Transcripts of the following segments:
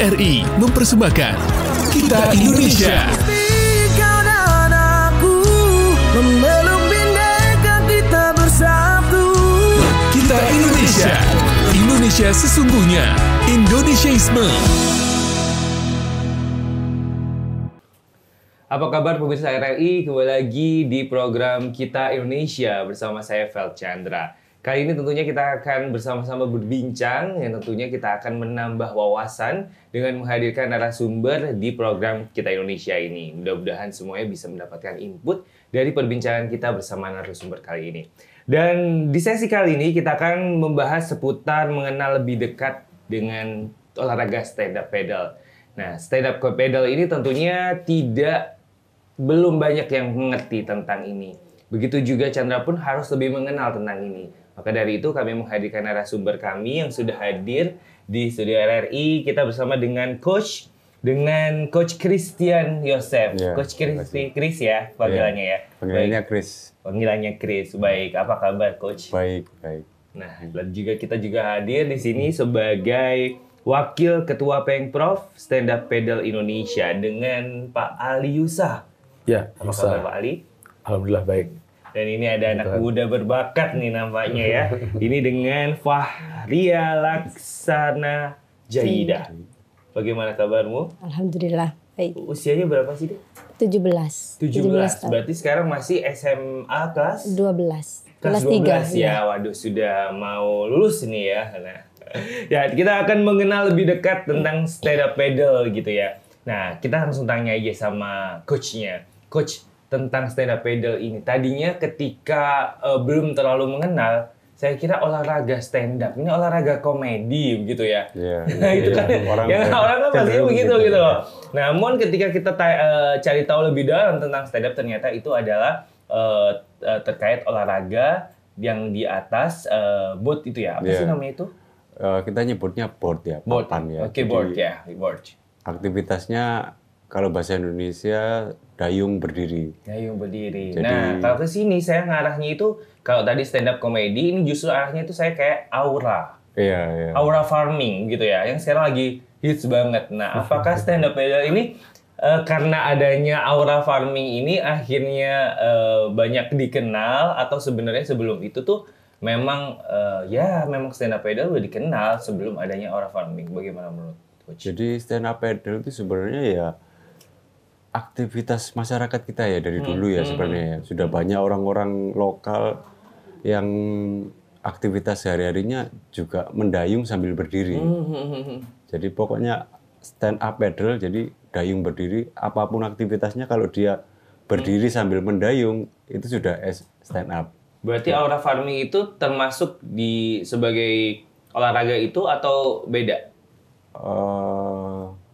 RRI mempersembahkan Kita Indonesia. Kau dan aku memeluk bineka kita bersatu. Kita Indonesia. Indonesia sesungguhnya. Indonesiaisme. Apa kabar pemirsa RRI? Kembali lagi di program Kita Indonesia bersama saya Vel Chandra. Kali ini tentunya kita akan bersama-sama berbincang, yang tentunya kita akan menambah wawasan dengan menghadirkan narasumber di program Kita Indonesia ini. Mudah-mudahan semuanya bisa mendapatkan input dari perbincangan kita bersama narasumber kali ini. Dan di sesi kali ini kita akan membahas seputar mengenal lebih dekat dengan olahraga stand up paddle. Nah, stand up paddle ini tentunya belum banyak yang mengerti tentang ini. Begitu juga Chandra pun harus lebih mengenal tentang ini. Maka dari itu kami menghadirkan narasumber kami yang sudah hadir di studio RRI. Kita bersama dengan Coach Christian Yosef. Ya, Coach Chris ya panggilannya ya. Panggilannya Chris. Panggilannya Chris. Baik, apa kabar Coach? Baik. Nah, kita juga hadir di sini sebagai Wakil Ketua Pengprov Stand Up Paddle Indonesia dengan Pak Ali Yusah. Ya, Apa kabar Pak Ali? Alhamdulillah baik. Dan ini ada anak muda berbakat nih nampaknya ya. Ini dengan Fahria Laksana Jaida. Bagaimana kabarmu? Alhamdulillah baik. Usianya berapa sih, Dek? 17 17. Berarti sekarang masih SMA kelas 12. Kelas 12 ya. Waduh, sudah mau lulus nih ya. Nah, ya, kita akan mengenal lebih dekat tentang stand up paddle gitu ya. Nah, kita langsung tanya aja sama coachnya. Coach, tentang stand up paddle ini. Tadinya ketika belum terlalu mengenal, saya kira olahraga stand up ini olahraga komedi gitu ya. Iya. Nah, itu kan orang kan pastinya begitu gitu. Namun ketika kita cari tahu lebih dalam tentang stand up, ternyata itu adalah terkait olahraga yang di atas board itu ya. Apa sih namanya itu? Kita nyebutnya board ya, papan ya. Oke, board ya, board. Aktivitasnya kalau bahasa Indonesia dayung berdiri. Dayung berdiri. Jadi, nah, kalau ke sini saya ngarahnya itu, kalau tadi stand up comedy, ini justru arahnya itu saya kayak aura. Iya. Aura farming gitu ya, yang sekarang lagi hits banget. Nah, apakah stand up paddle ini karena adanya aura farming ini akhirnya banyak dikenal, atau sebenarnya sebelum itu tuh memang memang stand up paddle udah dikenal sebelum adanya aura farming? Bagaimana menurut Coach? Jadi stand up paddle itu sebenarnya ya aktivitas masyarakat kita ya dari dulu ya sebenarnya. Sudah banyak orang-orang lokal yang aktivitas sehari-harinya juga mendayung sambil berdiri. Jadi pokoknya stand up paddle, jadi dayung berdiri, apapun aktivitasnya kalau dia berdiri sambil mendayung itu sudah stand up. Berarti aura farming itu termasuk sebagai olahraga itu atau beda?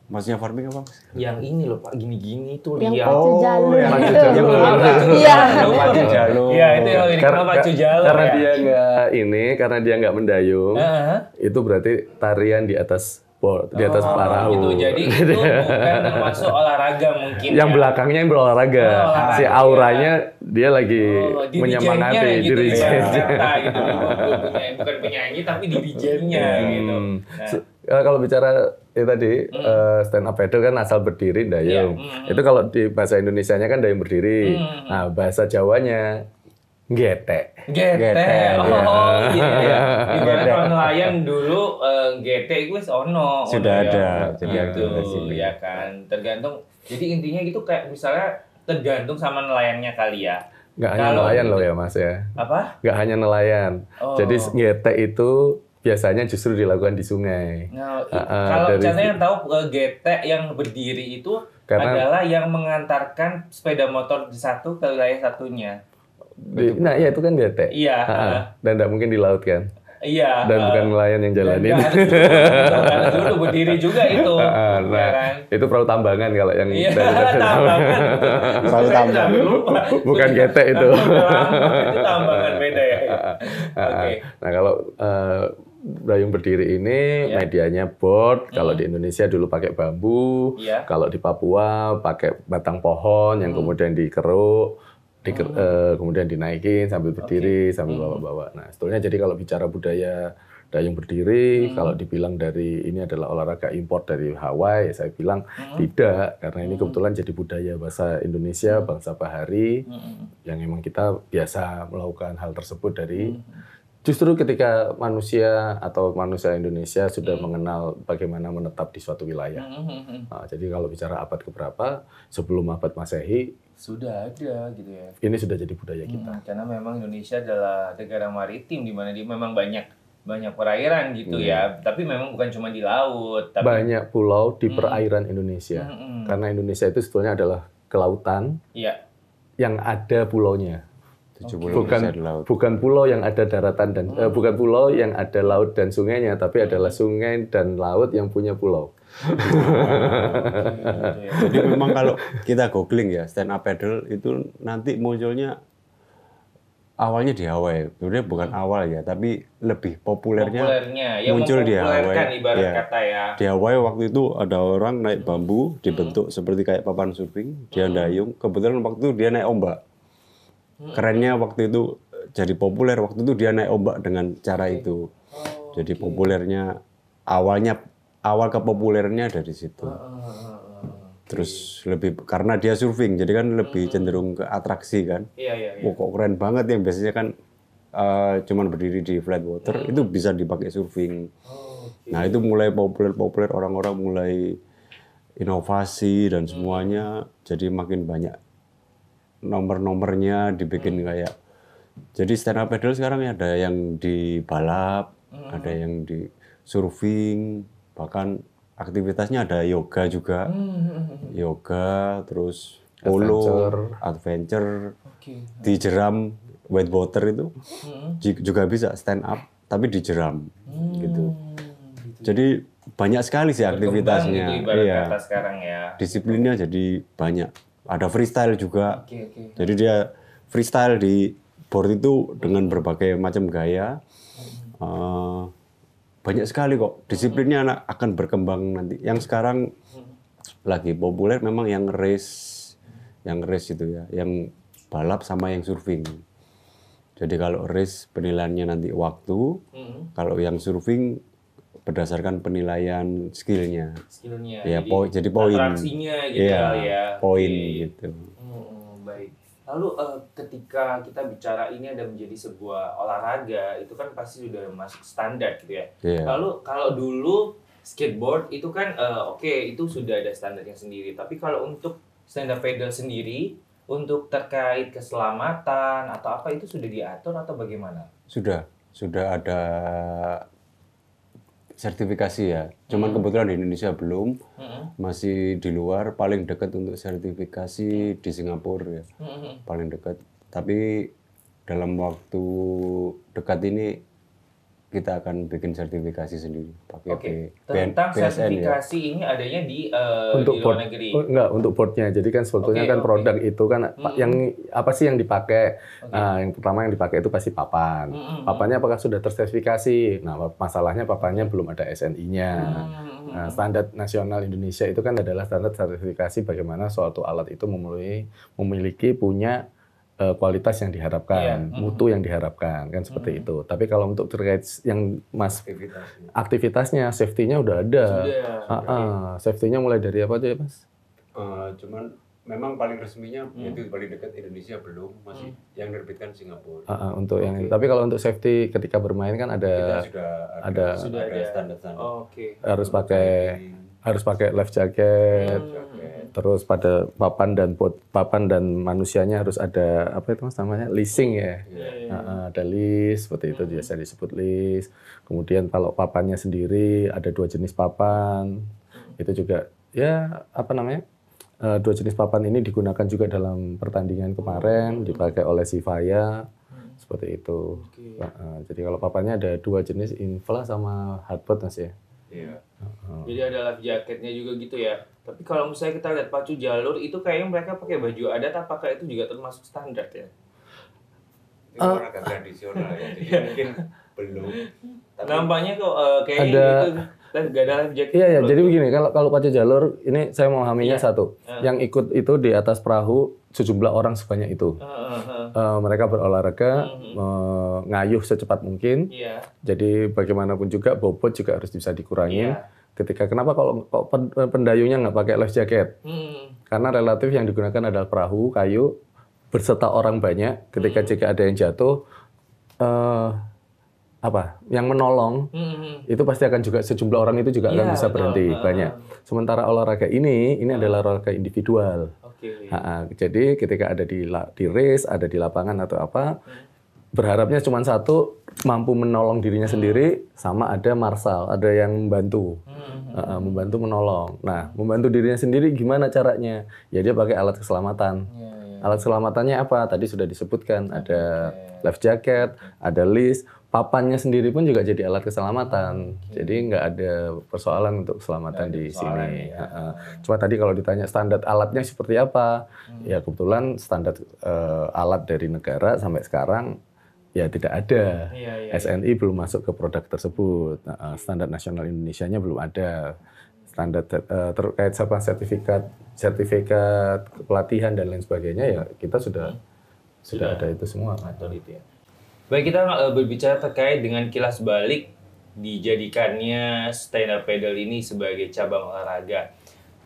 Maksudnya farming apa? Yang ini loh Pak, gini-gini tuh Yang lihat. pacu jalur yang pacu gitu. jalur. Iya. Pacu jalur. Iya, itu yang dikenal pacu jalur. Karena ya. karena dia nggak mendayung, itu berarti tarian di atas board, di atas perahu. Gitu. Jadi itu bukan termasuk olahraga mungkin. Yang belakangnya yang berolahraga. Si auranya dia lagi dirijennya menyemangati gitu, dirijennya. gitu. Bukan penyanyi tapi dirijennya gitu. Nah. Kalau bicara tadi stand up paddle kan asal berdiri dayung. Itu kalau di bahasa Indonesianya kan dayung berdiri. Nah, bahasa Jawanya gete. Gete. Oh iya. Ibarat kalau nelayan dulu gete itu ono. Sudah ada. Jadi itu ya kan. Tergantung. Jadi intinya gitu kayak misalnya tergantung sama nelayannya kali ya. Nggak hanya nelayan loh ya Mas ya. Apa? Nggak hanya nelayan. Jadi gete itu biasanya justru dilakukan di sungai. Nah, kalau caranya yang tahu getek yang berdiri itu adalah yang mengantarkan sepeda motor di satu ke wilayah satunya. Nah, iya itu kan getek. Iya. Dan tidak mungkin di laut kan. Iya. Dan bukan nelayan yang jalanin. Harus dulu berdiri juga itu. Nah, kan? itu perahu tambangan kalau yang tambangan. Perahu tambangan. Bukan getek itu. Itu tambangan beda ya. Oke. Nah, kalau dayung berdiri ini medianya board. Kalau di Indonesia dulu pakai bambu. Kalau di Papua pakai batang pohon yang kemudian dikeruk. kemudian dinaikin sambil berdiri, sambil bawa-bawa. Nah, sebetulnya jadi kalau bicara budaya dayung berdiri. Kalau dibilang dari ini adalah olahraga import dari Hawaii, saya bilang tidak, karena ini kebetulan jadi budaya bahasa Indonesia, bangsa bahari, yang memang kita biasa melakukan hal tersebut dari justru ketika manusia atau manusia Indonesia sudah mengenal bagaimana menetap di suatu wilayah. Nah, jadi kalau bicara abad keberapa, sebelum abad Masehi, sudah ada gitu ya. ini sudah jadi budaya kita. Karena memang Indonesia adalah negara maritim di mana dia memang banyak perairan gitu ya. Tapi memang bukan cuma di laut. Tapi Banyak pulau di perairan Indonesia. Karena Indonesia itu sebetulnya adalah kelautan yang ada pulaunya. 70% laut. Bukan pulau yang ada daratan dan bukan pulau yang ada laut dan sungainya, tapi adalah sungai dan laut yang punya pulau. Jadi memang kalau kita googling ya stand up paddle itu nanti munculnya awalnya di Hawaii. Sebenarnya bukan awal ya, tapi lebih populernya yang muncul di mempopulerkan Hawaii. ibarat Ya. kata ya. Di Hawaii waktu itu ada orang naik bambu dibentuk seperti kayak papan surfing, dia dayung. Kebetulan waktu itu dia naik ombak. Kerennya waktu itu jadi populer waktu itu dia naik ombak dengan cara itu. Jadi populernya awal kepopulernya dari situ. Terus lebih karena dia surfing, jadi kan lebih cenderung ke atraksi kan. Iya. Wah, kok keren banget yang biasanya kan cuman berdiri di flat water itu bisa dipakai surfing. Nah itu mulai populer orang-orang mulai inovasi dan semuanya jadi makin banyak nomor-nomornya dibikin kayak. Jadi stand up paddle sekarang ada yang di balap, ada yang di surfing, bahkan aktivitasnya ada yoga juga, yoga, terus polo, adventure, dijeram, whitewater itu juga bisa stand up, tapi dijeram, gitu. Jadi banyak sekali sih aktivitasnya. Gitu, ibarat kata sekarang ya. Disiplinnya jadi banyak. Ada freestyle juga. Jadi dia freestyle di board itu dengan berbagai macam gaya. Banyak sekali kok. Disiplinnya akan berkembang nanti. Yang sekarang lagi populer memang yang race itu ya, yang balap sama yang surfing. Jadi kalau race penilaiannya nanti waktu, kalau yang surfing berdasarkan penilaian skillnya. Ya, jadi poin. Atraksinya gitu ya. Poin gitu. Baik. Lalu ketika kita bicara ini ada menjadi sebuah olahraga, itu kan pasti sudah masuk standar gitu ya. Lalu kalau dulu skateboard itu kan itu sudah ada standarnya sendiri. Tapi kalau untuk stand up paddle sendiri, untuk terkait keselamatan atau apa itu sudah diatur atau bagaimana? Sudah ada sertifikasi ya. Cuman kebetulan di Indonesia belum, masih di luar. Paling dekat untuk sertifikasi di Singapura ya, paling dekat. Tapi dalam waktu dekat ini kita akan bikin sertifikasi sendiri pakai tentang BSN sertifikasi ya. Ini adanya di untuk di board, luar negeri. Enggak, untuk boardnya. Jadi kan sebetulnya kan produk itu kan yang apa sih yang dipakai? Nah, yang pertama yang dipakai itu pasti papan. Papannya apakah sudah tersertifikasi? Nah, masalahnya papannya belum ada SNI-nya. Nah, standar nasional Indonesia itu kan adalah standar sertifikasi bagaimana suatu alat itu memiliki punya kualitas yang diharapkan, mutu yang diharapkan, kan seperti itu. Tapi kalau untuk terkait yang aktivitasnya, safety-nya udah ada. Safety-nya mulai dari apa aja ya, Mas? Cuman memang paling resminya itu paling dekat Indonesia belum, masih yang nerbitkan Singapura. Untuk yang tapi kalau untuk safety ketika bermain kan ada sudah ada standar-standar. Harus pakai life jacket. Terus pada papan dan manusianya harus ada apa itu Mas namanya? Leasing ya. Ada lease seperti itu biasa disebut lease. Kemudian kalau papannya sendiri ada 2 jenis papan. Itu juga ya apa namanya? 2 jenis papan ini digunakan juga dalam pertandingan kemarin, dipakai oleh Sivaya seperti itu. Jadi kalau papannya ada 2 jenis, infla sama hardboard Mas ya. Iya. Jadi ada life jacketnya juga gitu ya. Tapi kalau misalnya kita lihat pacu jalur itu kayaknya mereka pakai baju adat, apakah itu juga termasuk standar ya? Itu olahraga tradisional ya, jadi mungkin belum. Tapi nampaknya kok kayaknya gitu. Gak ada life jacket. Iya, jadi begini, kalau pacu jalur ini saya memahaminya satu. Yang ikut itu di atas perahu sejumlah orang sebanyak itu. Mereka berolahraga, ngayuh secepat mungkin. Iya. Jadi bagaimanapun juga bobot juga harus bisa dikurangin. Iya. Kenapa kalau pendayungnya nggak pakai life jacket? Karena relatif yang digunakan adalah perahu, kayu, berserta orang banyak. Ketika jika ada yang jatuh, yang menolong itu pasti akan juga sejumlah orang itu juga akan bisa berhenti banyak. Sementara olahraga ini adalah olahraga individual. Jadi ketika ada di race, ada di lapangan atau apa, berharapnya cuma satu mampu menolong dirinya sendiri, sama ada marshal, ada yang membantu, membantu menolong. Nah, membantu dirinya sendiri gimana caranya? Ya dia pakai alat keselamatan. Alat keselamatannya apa? Tadi sudah disebutkan, ada life jacket, ada list, papannya sendiri pun juga jadi alat keselamatan. Jadi nggak ada persoalan untuk keselamatan di sini. Cuma tadi kalau ditanya standar alatnya seperti apa, ya kebetulan standar alat dari negara sampai sekarang ya tidak ada. SNI belum masuk ke produk tersebut. Standar nasional Indonesianya belum ada. Standar terkait sertifikat pelatihan dan lain sebagainya ya kita sudah ada itu semua. Baik, kita berbicara terkait dengan kilas balik dijadikannya stand up paddle ini sebagai cabang olahraga.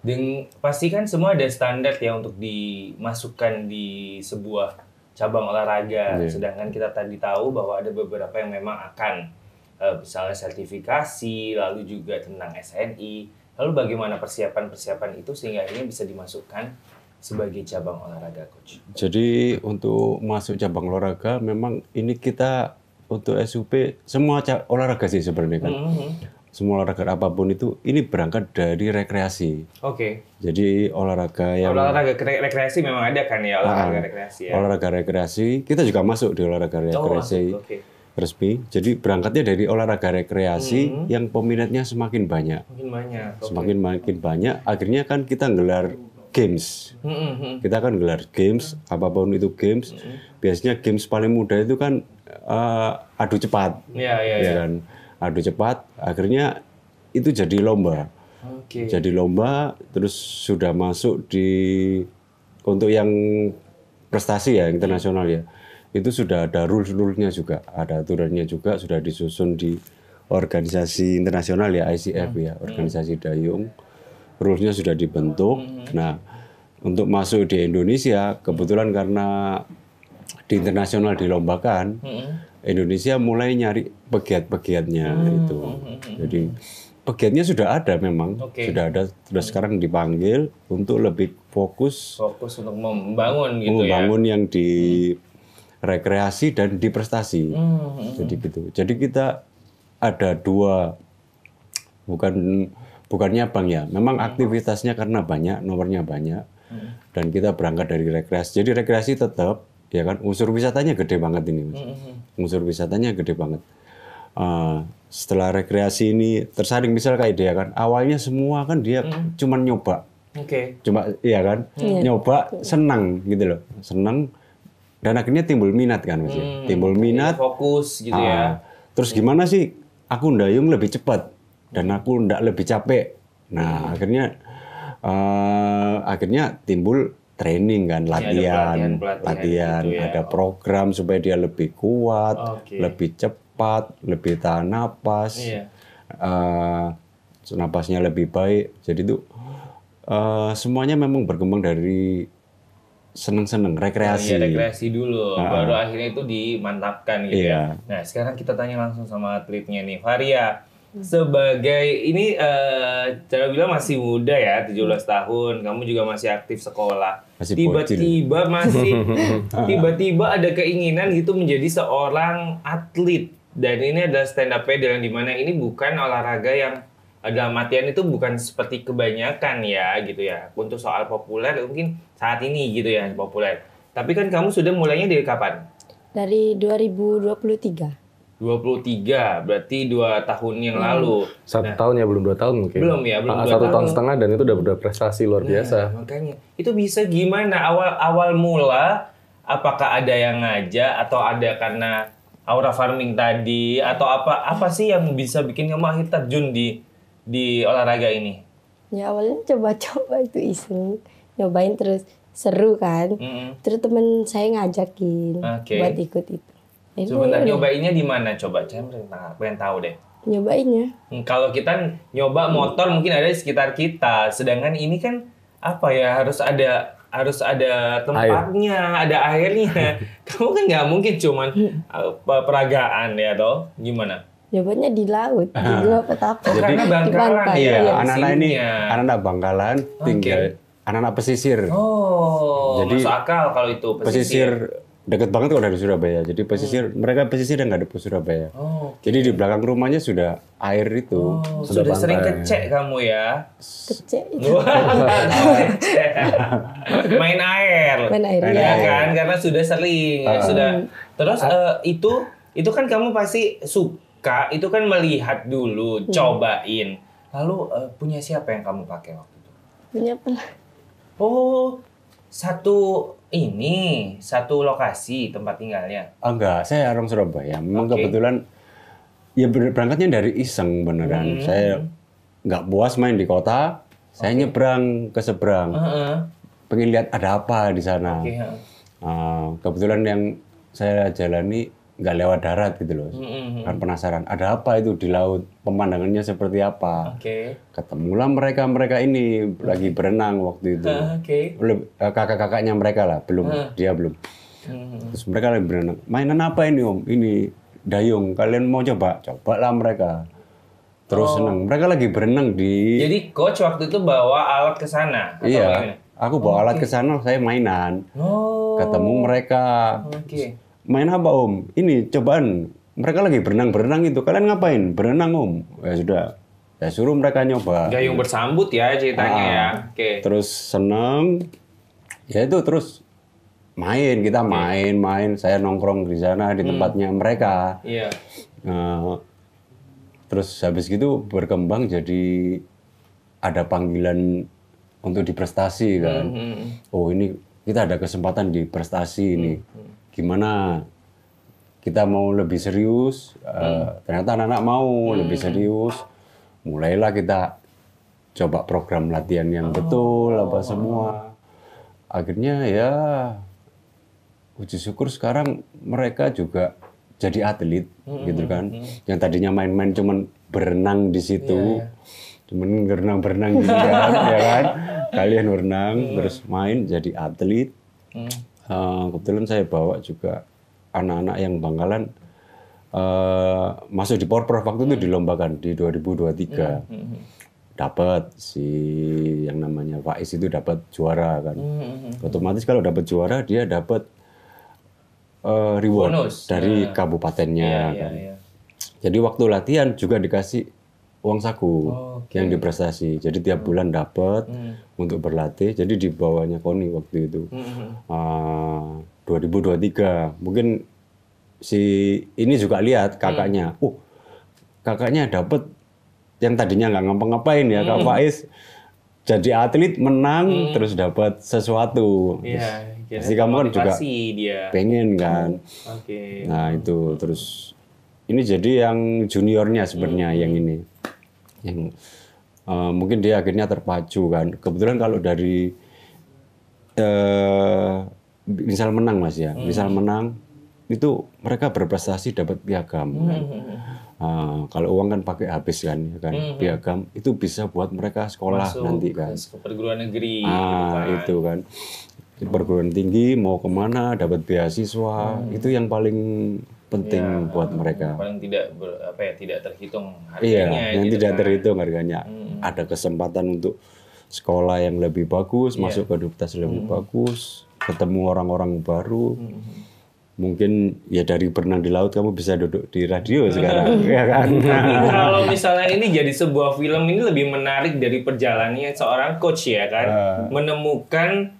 Dan pastikan semua ada standar ya untuk dimasukkan di sebuah cabang olahraga. Sedangkan kita tadi tahu bahwa ada beberapa yang memang akan misalnya sertifikasi, lalu juga tentang SNI. Lalu bagaimana persiapan itu sehingga akhirnya bisa dimasukkan sebagai cabang olahraga, Coach? Jadi untuk masuk cabang olahraga memang ini kita untuk SUP semua olahraga sih sebenarnya kan. Semua olahraga apapun itu ini berangkat dari rekreasi. Jadi olahraga rekreasi memang ada kan ya, olahraga rekreasi ya. Olahraga rekreasi kita juga masuk di olahraga rekreasi resmi. Jadi berangkatnya dari olahraga rekreasi yang peminatnya semakin banyak. Makin banyak. Akhirnya kan kita gelar games. Kita kan gelar games, apapun itu games. Biasanya games paling mudah itu kan adu cepat. Ya kan? Adu cepat, akhirnya itu jadi lomba. Jadi lomba, terus sudah masuk untuk yang prestasi ya, internasional ya. Itu sudah ada rules-nya juga, ada aturannya juga, sudah disusun di organisasi internasional ya, ICF ya, organisasi dayung. Rules-nya sudah dibentuk. Nah, untuk masuk di Indonesia, kebetulan karena di internasional dilombakan, Indonesia mulai nyari pegiat-pegiatnya itu. Jadi pegiatnya sudah ada memang, sudah ada. Sudah sekarang dipanggil untuk lebih fokus untuk membangun gitu membangun yang di rekreasi dan di prestasi. Jadi gitu. Jadi kita ada dua, bukannya Bang ya. Memang aktivitasnya karena banyak, nomornya banyak. Dan kita berangkat dari rekreasi. Jadi rekreasi tetap, ya kan, unsur wisatanya gede banget ini, Mas. Unsur wisatanya gede banget. Setelah rekreasi ini tersaring, misal kayak dia kan, awalnya semua kan dia cuma nyoba. Cuma, iya kan, nyoba, senang gitu loh. Senang, dan akhirnya timbul minat kan, Mas. Timbul minat. Fokus gitu ya. Terus gimana sih, aku ndayung lebih cepat, dan aku ndak lebih capek. Nah, akhirnya timbul training kan, latihan, gitu ya. Ada program supaya dia lebih kuat, lebih cepat, lebih tahan napas, napasnya lebih baik. Jadi itu semuanya memang berkembang dari seneng-seneng rekreasi. Rekreasi dulu, baru akhirnya itu dimantapkan gitu ya. Nah, sekarang kita tanya langsung sama atletnya nih, Varia. Sebagai ini cara bilang masih muda ya, 17 tahun, kamu juga masih aktif sekolah. Tiba-tiba ada keinginan gitu menjadi seorang atlet, dan ini adalah stand up paddle yang dimana ini bukan olahraga yang dalam artian itu bukan seperti kebanyakan ya gitu ya. Untuk soal populer mungkin saat ini gitu ya populer. Tapi kan kamu sudah mulainya dari kapan? Dari 2023. 23, berarti 2 tahun yang lalu. 1 tahun ya, belum 2 tahun mungkin. Belum 2 1 tahun setengah, dan itu udah prestasi luar biasa. Makanya, itu bisa gimana? Awal mula, apakah ada yang ngajak, atau ada karena aura farming tadi, atau apa sih yang bisa bikin kamu akhirnya terjun di olahraga ini? Ya awalnya coba-coba itu iseng, nyobain terus. seru kan. Terus temen saya ngajakin Oke. buat ikut itu. Sebentar nyobainnya di mana coba? Saya pengen tahu deh. Nyobainnya. Kalau kita nyoba motor mungkin ada di sekitar kita, sedangkan ini kan apa ya harus ada tempatnya, ada airnya. Kamu kan nggak mungkin cuman peragaan ya toh? Gimana? Nyobanya di laut, di Gua Petapa. Karena Di Bangkalan pantai. ya. Iya, anak-anak ini Sininya. anak-anak Bangkalan tinggal anak-anak pesisir. Oh, Jadi, masuk akal kalau itu Pesisir deket banget kok dari Surabaya. Jadi pesisir mereka pesisir yang nggak ada Surabaya. Oh, Jadi di belakang rumahnya sudah air itu. sudah pantai. sering kecek kamu ya? Kecek itu. Kecek. Main air. Main air, Ya iya. kan? Karena sudah sering. Sudah. Terus itu kan kamu pasti suka. Itu kan melihat dulu, cobain. Lalu punya siapa yang kamu pakai waktu itu? Punya pernah. Oh, satu lokasi tempat tinggalnya. Enggak, saya orang Surabaya. Memang Oke. kebetulan ya berangkatnya dari iseng beneran. Saya nggak puas main di kota, saya nyebrang ke seberang. Pengen lihat ada apa di sana. Oke. Kebetulan yang saya jalani nggak lewat darat gitu loh. Kan penasaran, ada apa itu di laut? Pemandangannya seperti apa? Oke. Ketemulah mereka ini lagi berenang waktu itu. Oke. Kakak-kakaknya mereka lah, dia belum. Terus mereka lagi berenang. Mainan apa ini om? Ini dayung. Kalian mau coba? Cobalah mereka. Terus seneng. Mereka lagi berenang di. Jadi coach waktu itu bawa alat ke sana. atau Iya. bagaimana? Aku bawa alat ke sana, saya mainan. Oh. Ketemu mereka. Oke. Main apa om? Ini cobaan. Mereka lagi berenang itu. Kalian ngapain? Berenang om. Ya sudah. Saya suruh mereka nyoba. Gayung bersambut ya ceritanya ya. Oke. Terus seneng. Ya itu terus kita main. Saya nongkrong di sana di tempatnya mereka. Iya. Terus habis gitu berkembang jadi ada panggilan untuk diprestasi kan. Oh ini kita ada kesempatan di prestasi ini. Gimana kita mau lebih serius? Ternyata anak-anak mau lebih serius. Mulailah kita coba program latihan yang betul apa semua. Akhirnya ya puji syukur sekarang mereka juga jadi atlet gitu kan. Yang tadinya main-main cuman berenang di situ. Cuman berenang gitu kan, ya kan. Kalian berenang terus main jadi atlet. Kebetulan saya bawa juga anak-anak yang Bangkalan masuk di Porprov waktu itu dilombakan di 2023. Dapat si yang namanya Faiz itu dapat juara kan. Otomatis kalau dapat juara dia dapat reward Bonus. dari kabupatennya kan. Jadi waktu latihan juga dikasih uang saku yang diprestasi. Jadi tiap bulan dapat untuk berlatih. Jadi di bawahnya KONI waktu itu. 2023. Mungkin si ini juga lihat kakaknya. Kakaknya dapat yang tadinya nggak ngapa-ngapain ya Kak Faiz. Jadi atlet menang terus dapat sesuatu. Iya. Pasti kamu kan juga dia. pengen kan. Oke. Nah itu terus ini jadi yang juniornya sebenarnya yang ini. Yang mungkin dia akhirnya terpacu kan. Kebetulan kalau dari misal menang mas ya, misal menang itu mereka berprestasi dapat piagam kan. Kalau uang kan pakai habis kan, ya kan. Piagam itu bisa buat mereka sekolah nanti kan. Ke perguruan negeri. Itu kan. Di perguruan tinggi mau kemana dapat beasiswa itu yang paling penting buat mereka. Paling tidak terhitung harganya. Iya, yang gitu tidak kan. terhitung harganya. Ada kesempatan untuk sekolah yang lebih bagus, masuk ke universitas lebih bagus, ketemu orang-orang baru. Mungkin ya dari berenang di laut kamu bisa duduk di radio sekarang, ya kan? Kalau misalnya ini jadi sebuah film ini lebih menarik dari perjalanannya seorang coach ya kan, menemukan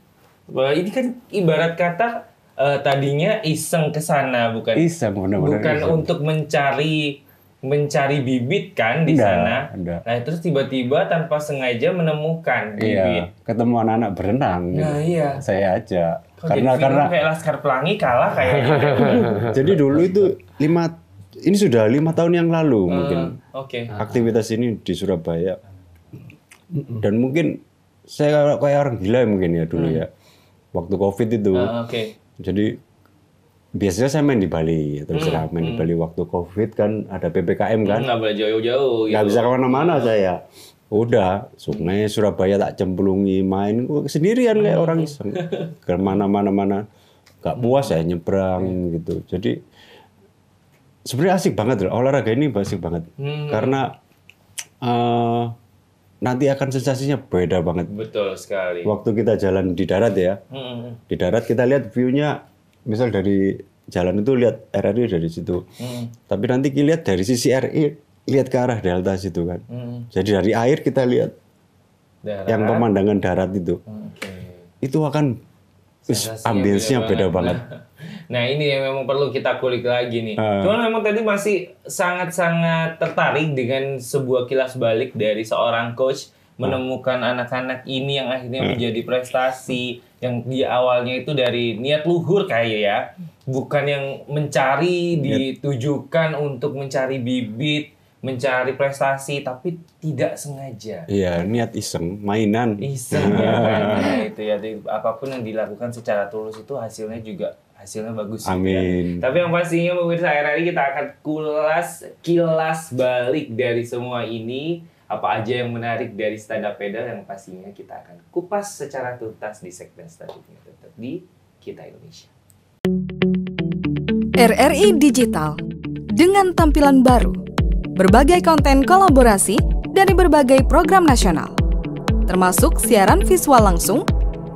ini kan ibarat kata tadinya iseng ke sana bukan bukan untuk mencari bibit kan di sana. Nah terus tiba-tiba tanpa sengaja menemukan bibit. Iya, ketemu anak-anak berenang. Nah gitu. iya. Saya aja. Karena kayak Laskar Pelangi kalah kayaknya. Jadi dulu itu ini sudah 5 tahun yang lalu mungkin. Oke. Aktivitas ini di Surabaya. Dan mungkin saya kayak orang gila mungkin ya dulu ya. waktu COVID itu. Oke. Jadi biasanya saya main di Bali, terus main di Bali waktu COVID kan ada PPKM kan. Nggak boleh jauh-jauh. Nggak Gitu. bisa kemana-mana saya. Udah, Sungai Surabaya tak cemplungi, main sendirian kayak orang iseng. Kemana-mana, nggak puas saya nyebrang gitu. Jadi sebenarnya asik banget loh, olahraga ini asik banget. Karena nanti akan sensasinya beda banget. Betul sekali. Waktu kita jalan di darat ya, di darat kita lihat view-nya, misal dari jalan itu lihat RRI dari situ. Tapi nanti kita lihat dari sisi RI, lihat ke arah delta situ kan. Jadi dari air kita lihat yang pemandangan darat itu. Itu akan ambience-nya beda banget. Nah ini yang memang perlu kita kulik lagi nih. Cuman memang tadi masih sangat-sangat tertarik dengan sebuah kilas balik dari seorang coach menemukan anak-anak ini yang akhirnya menjadi prestasi yang di awalnya itu dari niat luhur kayak ya, bukan yang mencari ditujukan untuk mencari bibit, mencari prestasi, tapi tidak sengaja. Iya, niat iseng, mainan. Iseng ya kan. Nah, itu ya, apapun yang dilakukan secara tulus itu hasilnya bagus. Amin. Juga. Tapi yang pastinya pemirsa RRI kita akan kilas balik dari semua ini. Apa aja yang menarik dari stand up pedal yang pastinya kita akan kupas secara tuntas di segmen selanjutnya. Tetap di Kita Indonesia. RRI Digital dengan tampilan baru, berbagai konten kolaborasi dari berbagai program nasional, termasuk siaran visual langsung,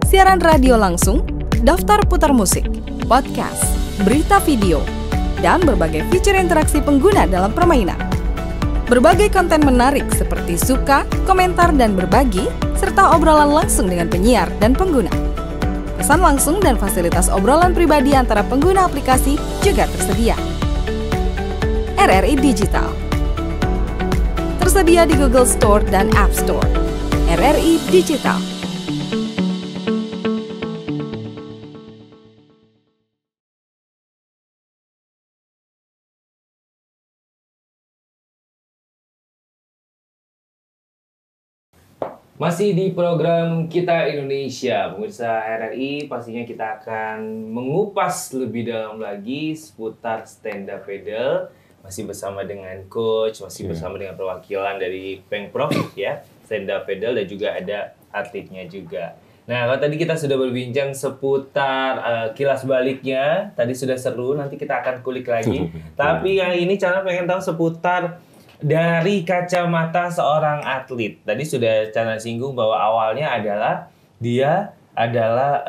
siaran radio langsung, daftar putar musik, podcast, berita video, dan berbagai fitur interaksi pengguna dalam permainan. Berbagai konten menarik seperti suka, komentar, dan berbagi, serta obrolan langsung dengan penyiar dan pengguna. Pesan langsung dan fasilitas obrolan pribadi antara pengguna aplikasi juga tersedia. RRI Digital tersedia di Google Store dan App Store. RRI Digital. Masih di program Kita Indonesia, pemirsa RRI, pastinya kita akan mengupas lebih dalam lagi seputar stand up pedal. Masih bersama dengan coach, masih bersama dengan perwakilan dari Pengprov ya, stand up pedal, dan juga ada atletnya juga. Nah, kalau tadi kita sudah berbincang seputar kilas baliknya, tadi sudah seru, nanti kita akan kulik lagi. Tapi yang ini Chandra pengen tahu seputar dari kacamata seorang atlet. Tadi sudah Chandra singgung bahwa awalnya adalah dia adalah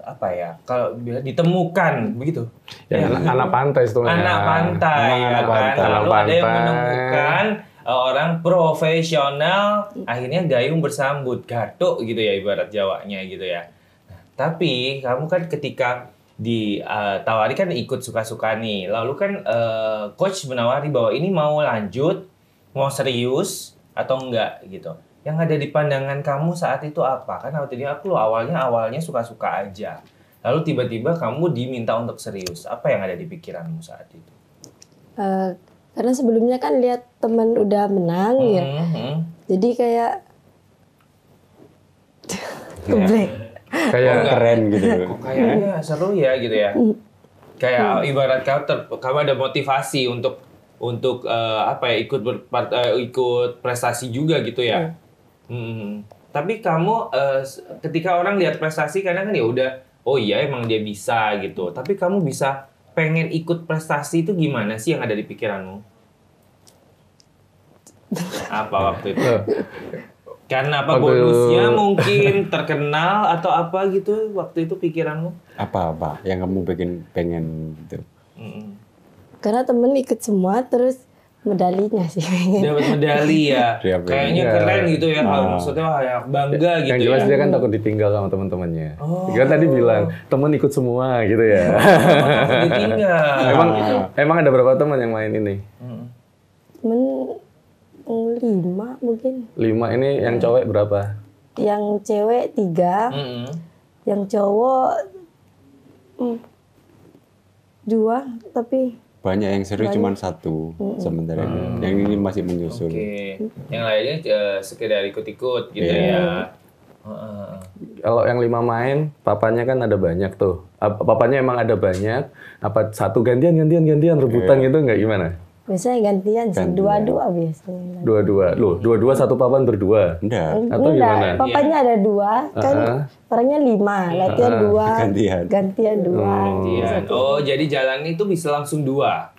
apa ya? Kalau ditemukan begitu. Ya, anak pantai itu. Anak pantai, ya kan. Lalu ada yang menemukan orang profesional, akhirnya gayung bersambut, gatuk gitu ya ibarat Jawanya gitu ya. Nah, tapi kamu kan ketika ditawari kan ikut suka-suka nih. Lalu kan coach menawari bahwa ini mau lanjut, mau serius atau enggak gitu. Yang ada di pandangan kamu saat itu apa? Kan waktu itu aku awalnya suka-suka aja. Lalu tiba-tiba kamu diminta untuk serius. Apa yang ada di pikiranmu saat itu? Karena sebelumnya kan lihat teman udah menang ya. Jadi kayak geblek. Kayak Keren gitu. Kayaknya seru ya gitu ya. Kayak ibarat kamu ada motivasi untuk apa ya, ikut prestasi juga gitu ya. Tapi kamu ketika orang lihat prestasi kadang kan ya udah, oh iya emang dia bisa gitu. Tapi kamu bisa pengen ikut prestasi itu gimana sih yang ada di pikiranmu? Apa waktu itu? Karena apa, bonusnya mungkin terkenal atau apa gitu waktu itu pikiranmu? Apa yang kamu pengen gitu? Karena temen ikut semua, terus medalinya sih pengen. Dapat medali ya. Kayaknya keren gitu ya. Kalau maksudnya ya bangga gitu. yang jelas ya. dia kan takut ditinggal sama teman-temannya. Dia kan tadi bilang temen ikut semua gitu ya. Takut ditinggal. Emang ada berapa teman yang main ini? Temen 5 mungkin. 5 ini yang cowok berapa? Yang cewek 3, yang cowok 2, tapi Banyak yang serius cuma 1 sementara ini. Yang ini masih menyusul. Oke. Yang lainnya sekedar ikut-ikut gitu ya. Kalau yang 5 main, papanya kan ada banyak tuh. Papanya emang ada banyak. Apa satu gantian rebutan gitu nggak gimana? Biasanya gantian sih, dua-dua biasanya. Dua-dua. Loh, dua-dua satu papan berdua. Enggak. Atau gimana? Papanya ada 2, kan orangnya 5, latihan 2, gantian 2. Oh, jadi jalan itu bisa langsung 2.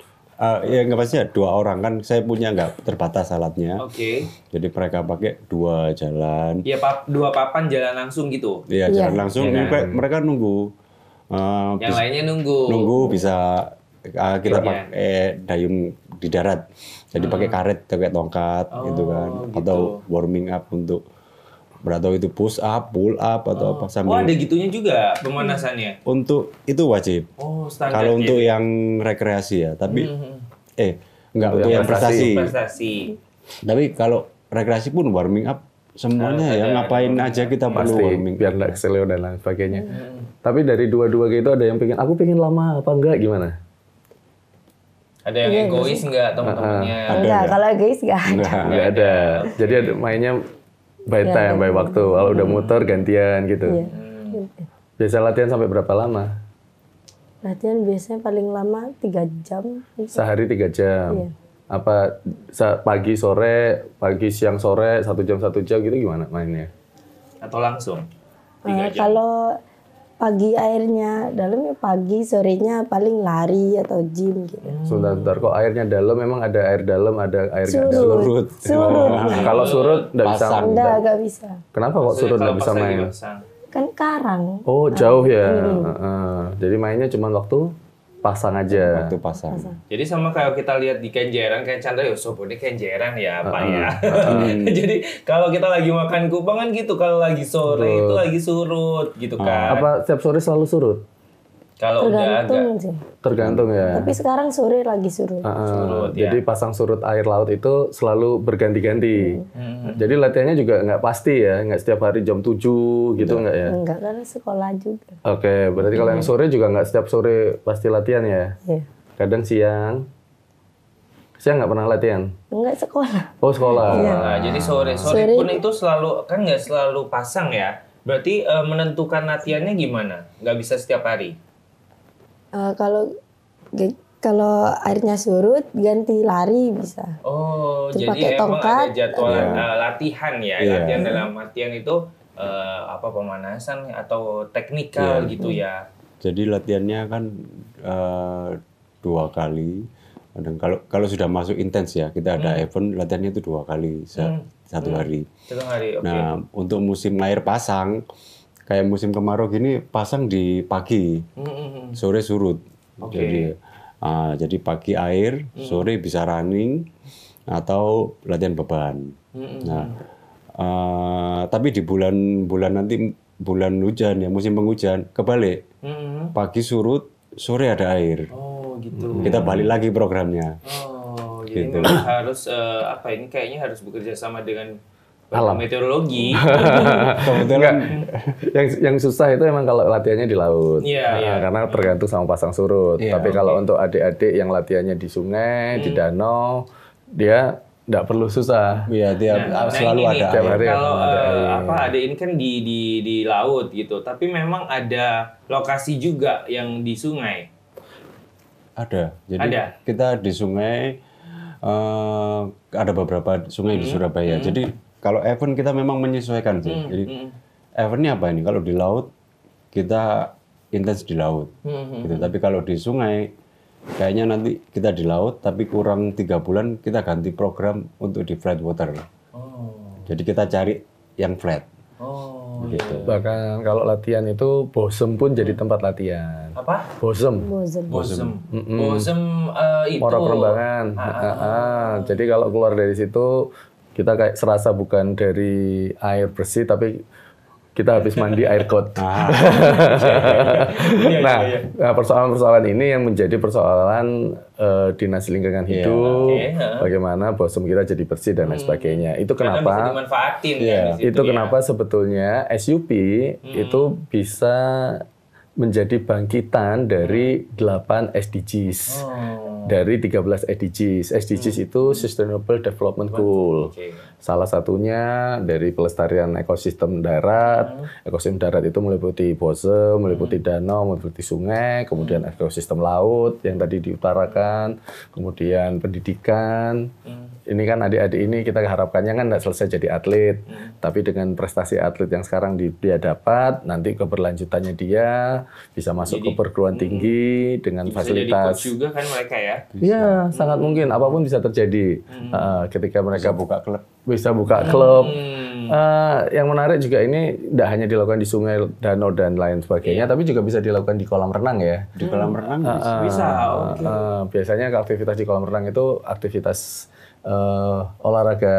Ya nggak pasti ya 2 orang kan saya punya nggak terbatas alatnya. Oke. Jadi mereka pakai 2 jalan. Ya 2 papan jalan langsung gitu. Iya jalan langsung. Mereka nunggu. Yang lainnya nunggu. Nunggu bisa kita pakai dayung di darat. Jadi pakai karet, pakai tongkat gitu kan. Atau warming up untuk atau itu push up, pull up atau apa sambil. Oh, ada gitunya juga pemanasannya. Untuk itu wajib. Oh, standar. Kalau untuk yang rekreasi ya, tapi enggak untuk yang prestasi. Tapi kalau rekreasi pun warming up semuanya ya, ngapain aja kita perlu warming biar nggak keselio dan lain sebagainya. Tapi dari dua-dua gitu ada yang pengen, aku pengen lama apa enggak gimana? Ada yang egois enggak teman-temannya? Enggak, kalau egois enggak ada. Enggak ada. Jadi ada mainnya by time, by waktu. Kalau udah muter gantian gitu. Iya. Biasa latihan sampai berapa lama? Latihan biasanya paling lama 3 jam. Sehari 3 jam. Iya. Apa pagi sore, pagi siang sore, 1 jam 1 jam gitu gimana mainnya? Atau langsung? 3 jam. Kalau pagi airnya dalam ya pagi, sorenya paling lari atau gym gitu. Sebentar, kok airnya dalam memang ada air dalam, ada air nggak dalam. Surut. Kalau surut nggak bisa. Nggak bisa. Kenapa kok surut nggak bisa main? Kan karang. Oh jauh ya. Jadi mainnya cuma waktu pasang aja. Waktu pasang. Jadi sama kayak kita lihat di Kenjeran, kayak Chandra, ya sobone Kenjeran ya Pak ya. Jadi kalau kita lagi makan kupang kan gitu, kalau lagi sore itu lagi surut gitu kan. Apa setiap sore selalu surut? Kalau udah Tergantung agak sih. Tergantung ya. Tapi sekarang sore lagi surut. surut ya. Jadi pasang surut air laut itu selalu berganti-ganti. Jadi latihannya juga nggak pasti ya, nggak setiap hari jam 7 gitu nggak ya? Enggak, karena sekolah juga. Oke, berarti kalau yang sore juga nggak setiap sore pasti latihan ya? Iya. Kadang siang. Siang nggak pernah latihan? Enggak sekolah. Oh sekolah. Nah, jadi sore pun itu selalu kan nggak selalu pasang ya. Berarti menentukan latihannya gimana? Nggak bisa setiap hari. Kalau airnya surut ganti lari bisa. Oh, Terus jadi pakai emang tongkat. ada jadwal latihan ya. Iya. Latihan dalam artian itu apa pemanasan atau teknikal gitu ya. Jadi latihannya kan 2 kali. Dan kalau sudah masuk intens ya, kita ada event latihannya itu 2 kali satu hari. 1 hari, oke. Nah, untuk musim air pasang, kayak musim kemarau gini, pasang di pagi, sore surut. Jadi pagi air, sore bisa running atau latihan beban. Nah, tapi di bulan nanti bulan hujan ya, musim penghujan, kebalik. Pagi surut, sore ada air. Oh, gitu. Kita balik lagi programnya. Oh, jadi memang harus ini kayaknya harus bekerja sama dengan Alam. meteorologi. Enggak. Yang susah itu emang kalau latihannya di laut. Iya. Karena tergantung sama pasang surut. Iya, Tapi kalau untuk adik-adik yang latihannya di sungai, di danau, dia nggak perlu susah. Iya, selalu ini ada tiap air. hari. Kalau ada air. ada ini kan di laut gitu, tapi memang ada lokasi juga yang di sungai. Ada. Jadi Ada. kita di sungai ada beberapa sungai di Surabaya. Jadi kalau event kita memang menyesuaikan sih. Jadi eventnya apa ini? Kalau di laut kita intens di laut. Gitu. Tapi kalau di sungai kayaknya nanti kita di laut tapi kurang 3 bulan kita ganti program untuk di flat water. Jadi kita cari yang flat. Gitu. Bahkan kalau latihan itu Bosem pun jadi tempat latihan. Apa? Bosem. Bosem itu. Muara Perembangan. Jadi kalau keluar dari situ kita kayak serasa bukan dari air bersih tapi kita habis mandi air got. Nah, persoalan-persoalan ini yang menjadi persoalan Dinas Lingkungan Hidup, bagaimana Bosem kita jadi bersih dan lain sebagainya. Itu Karena kenapa? bisa dimanfaatin kan di situ Itu ya. kenapa sebetulnya SUP itu bisa menjadi bangkitan dari 8 SDGs. Dari 13 SDGs. SDGs itu Sustainable Development Goal. Salah satunya dari pelestarian ekosistem darat. Ekosistem darat itu meliputi bose, meliputi danau, meliputi sungai, kemudian ekosistem laut yang tadi diutarakan, kemudian pendidikan. Ini kan adik-adik ini kita harapkannya kan nggak selesai jadi atlet, tapi dengan prestasi atlet yang sekarang dia dapat, nanti keberlanjutannya dia bisa masuk ke perguruan tinggi dengan bisa fasilitas. jadi coach juga kan mereka ya? Iya, sangat mungkin. Apapun bisa terjadi ketika mereka buka klub. bisa buka klub. Yang menarik juga ini tidak hanya dilakukan di sungai, danau dan lain sebagainya, tapi juga bisa dilakukan di kolam renang ya. Di kolam renang Bisa. Biasanya aktivitas di kolam renang itu aktivitas olahraga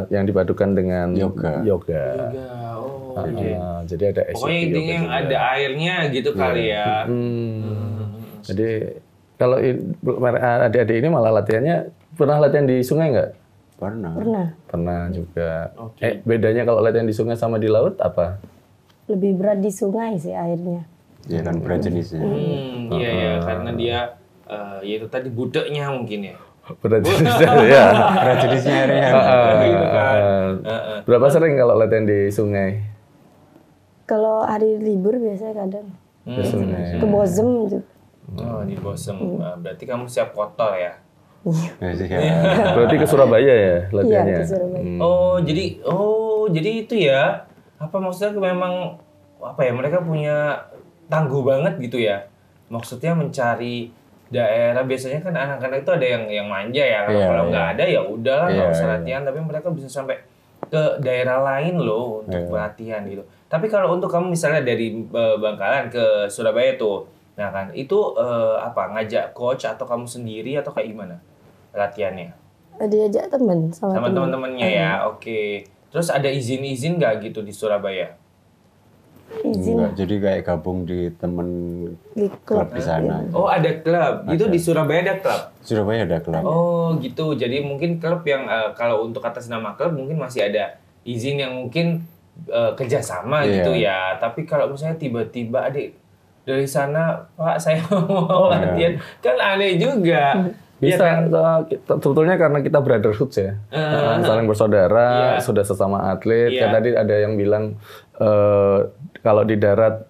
yang dipadukan dengan yoga. Jadi ada SUP. Pokoknya intinya yang ada airnya gitu kali ya. Jadi kalau adik-adik ini malah latihannya pernah latihan di sungai nggak? Pernah juga. Bedanya kalau latihan di sungai sama di laut apa? Lebih berat di sungai sih airnya. Ya kan berat jenisnya. Iya, karena dia ya itu tadi budeknya mungkin ya. Berat jenisnya ya. Berat jenisnya airnya. Berapa sering kalau latihan di sungai? Kalau hari libur biasanya kadang Di sungai. ke Bozem juga. Oh, di Bosem. Berarti kamu siap kotor ya? Berarti ke Surabaya ya latihannya? Iya, ke Surabaya. Jadi itu ya. Apa maksudnya memang apa ya? Mereka punya tangguh banget gitu ya. Maksudnya mencari daerah, biasanya kan anak-anak itu ada yang manja ya. Kalau nggak ada ya udahlah nggak usah latihan. Tapi mereka bisa sampai ke daerah lain loh untuk pelatihan gitu. Tapi kalau untuk kamu misalnya dari Bangkalan ke Surabaya tuh, nah kan itu apa ngajak coach atau kamu sendiri atau kayak gimana latihannya? Diajak teman sama teman-temannya ya. Oke. Terus ada izin-izin nggak gitu di Surabaya? izin Enggak, jadi kayak gabung di temen di klub di sana. Oh, ada klub. Itu di Surabaya ada klub. Surabaya ada klub. Oh, gitu. Jadi mungkin klub yang kalau untuk atas nama klub mungkin masih ada izin yang mungkin kerjasama gitu ya. Tapi kalau misalnya tiba-tiba adik dari sana, Pak, saya mau latihan, kan aneh juga. Bisa, Ya kan? sebetulnya karena kita brotherhood ya, saling bersaudara, sudah sesama atlet. Kan tadi ada yang bilang kalau di darat,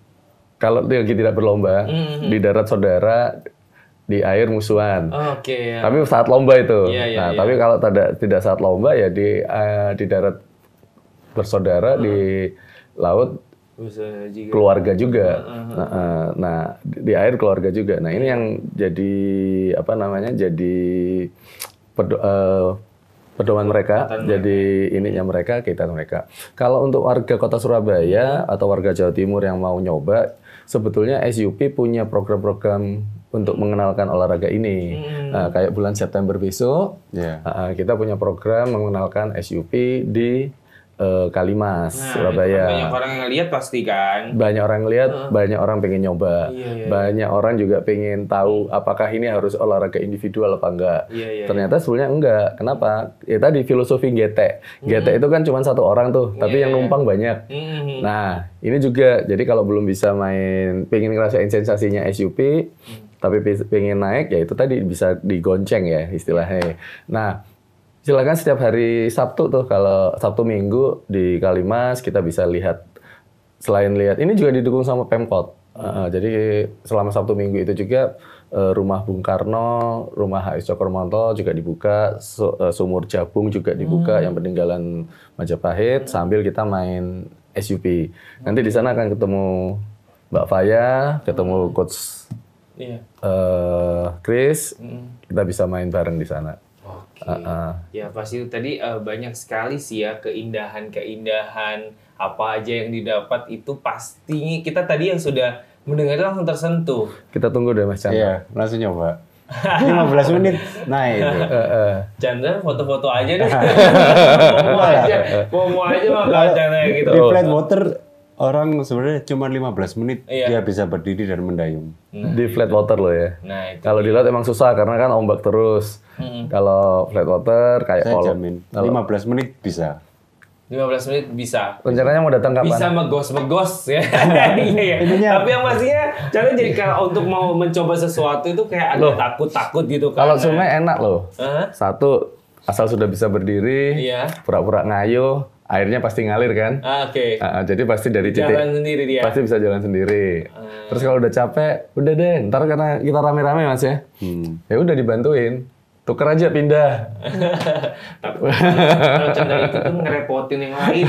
kalau lagi tidak berlomba, di darat saudara, di air musuhan. Oke. Tapi saat lomba itu. Tapi kalau tidak saat lomba ya di darat bersaudara, di laut keluarga juga. Nah, di air keluarga juga. Nah, ini yang jadi apa namanya? Jadi pedoman mereka, jadi ininya mereka, kita mereka. Kalau untuk warga Kota Surabaya atau warga Jawa Timur yang mau nyoba, sebetulnya SUP punya program-program untuk mengenalkan olahraga ini. Kayak bulan September besok, kita punya program mengenalkan SUP di Kalimas, Surabaya. Banyak orang yang lihat pasti kan. Banyak orang lihat, banyak orang pengen nyoba. Banyak orang juga pengen tahu apakah ini harus olahraga individual apa enggak. Ternyata sebenarnya enggak. Kenapa? Ya tadi filosofi GT. GT itu kan cuma satu orang tuh, tapi yang numpang banyak. Nah, ini juga. Jadi kalau belum bisa pengen ngerasain sensasinya SUP, tapi pengen naik, ya itu tadi bisa digonceng ya istilahnya. Nah, silakan setiap hari Sabtu tuh, kalau Sabtu Minggu di Kalimas kita bisa lihat, selain lihat ini juga didukung sama Pemkot. Jadi selama Sabtu Minggu itu juga rumah Bung Karno, rumah H.I. Cokromonto juga dibuka, sumur Jabung juga dibuka yang peninggalan Majapahit, sambil kita main SUP. Nanti di sana akan ketemu Mbak Faya, ketemu Coach Chris, kita bisa main bareng di sana. Ya pasti itu tadi banyak sekali sih ya keindahan-keindahan apa aja yang didapat itu pastinya kita tadi yang sudah mendengar langsung tersentuh. Kita tunggu deh Mas Chandra. Iya, langsung nyoba. 15 menit naik itu. Chandra foto-foto aja deh. Mau aja mah Chandra gitu. Di flat water orang sebenarnya cuma 15 menit dia bisa berdiri dan mendayung. Di flat water loh ya. Nah, kalau di laut emang susah karena kan ombak terus. Kalau flat water kayak saya jamin 15 menit bisa. 15 menit bisa. Rencananya mau datang kapan? Bisa megos ya. Iya. Tapi yang pastinya Chandra jadi kalau untuk mau mencoba sesuatu itu kayak ada takut-takut gitu kan. Kalau sungai enak loh. Satu, asal sudah bisa berdiri, pura-pura ngayuh, airnya pasti ngalir kan? Oke. Jadi pasti dari titik Jalan sendiri dia. pasti bisa jalan sendiri. Terus kalau udah capek, udah deh. Ntar karena kita rame-rame Mas ya, ya udah dibantuin. Tuker aja pindah. Kalau Chandra itu tuh ngerepotin yang lain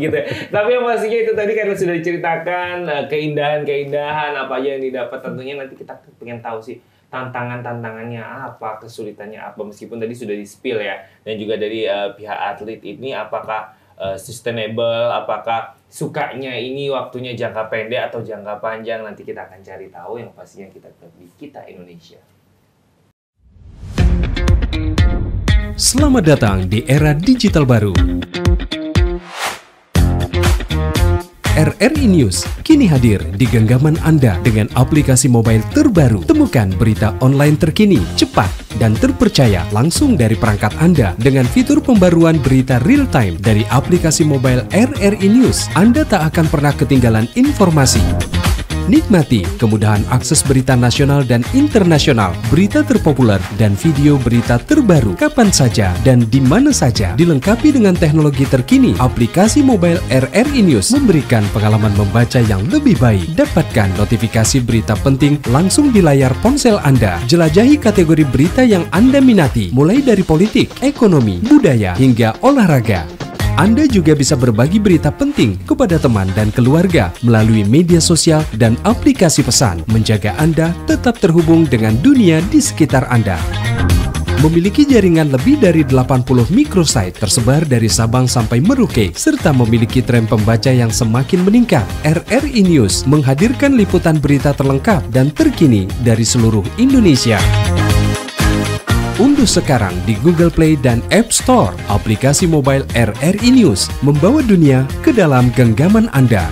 gitu. Tapi yang pastinya itu tadi karena sudah diceritakan keindahan-keindahan apa aja yang didapat, tentunya nanti kita pengen tahu sih tantangannya apa, kesulitannya apa, meskipun tadi sudah di-spill ya. Dan juga dari pihak atlet ini apakah sustainable, apakah sukanya ini waktunya jangka pendek atau jangka panjang, nanti kita akan cari tahu. Yang pastinya kita tetap di Kita Indonesia. Selamat datang di era digital baru. RRI News kini hadir di genggaman Anda dengan aplikasi mobile terbaru. Temukan berita online terkini, cepat, dan terpercaya langsung dari perangkat Anda dengan fitur pembaruan berita real time dari aplikasi mobile RRI News. Anda tak akan pernah ketinggalan informasi. Nikmati kemudahan akses berita nasional dan internasional, berita terpopuler, dan video berita terbaru kapan saja dan di mana saja. Dilengkapi dengan teknologi terkini, aplikasi mobile RRI News memberikan pengalaman membaca yang lebih baik. Dapatkan notifikasi berita penting langsung di layar ponsel Anda. Jelajahi kategori berita yang Anda minati, mulai dari politik, ekonomi, budaya, hingga olahraga. Anda juga bisa berbagi berita penting kepada teman dan keluarga melalui media sosial dan aplikasi pesan, menjaga Anda tetap terhubung dengan dunia di sekitar Anda. Memiliki jaringan lebih dari 80 microsite tersebar dari Sabang sampai Merauke, serta memiliki tren pembaca yang semakin meningkat. RRI News menghadirkan liputan berita terlengkap dan terkini dari seluruh Indonesia. Unduh sekarang di Google Play dan App Store aplikasi mobile RRI News, membawa dunia ke dalam genggaman Anda.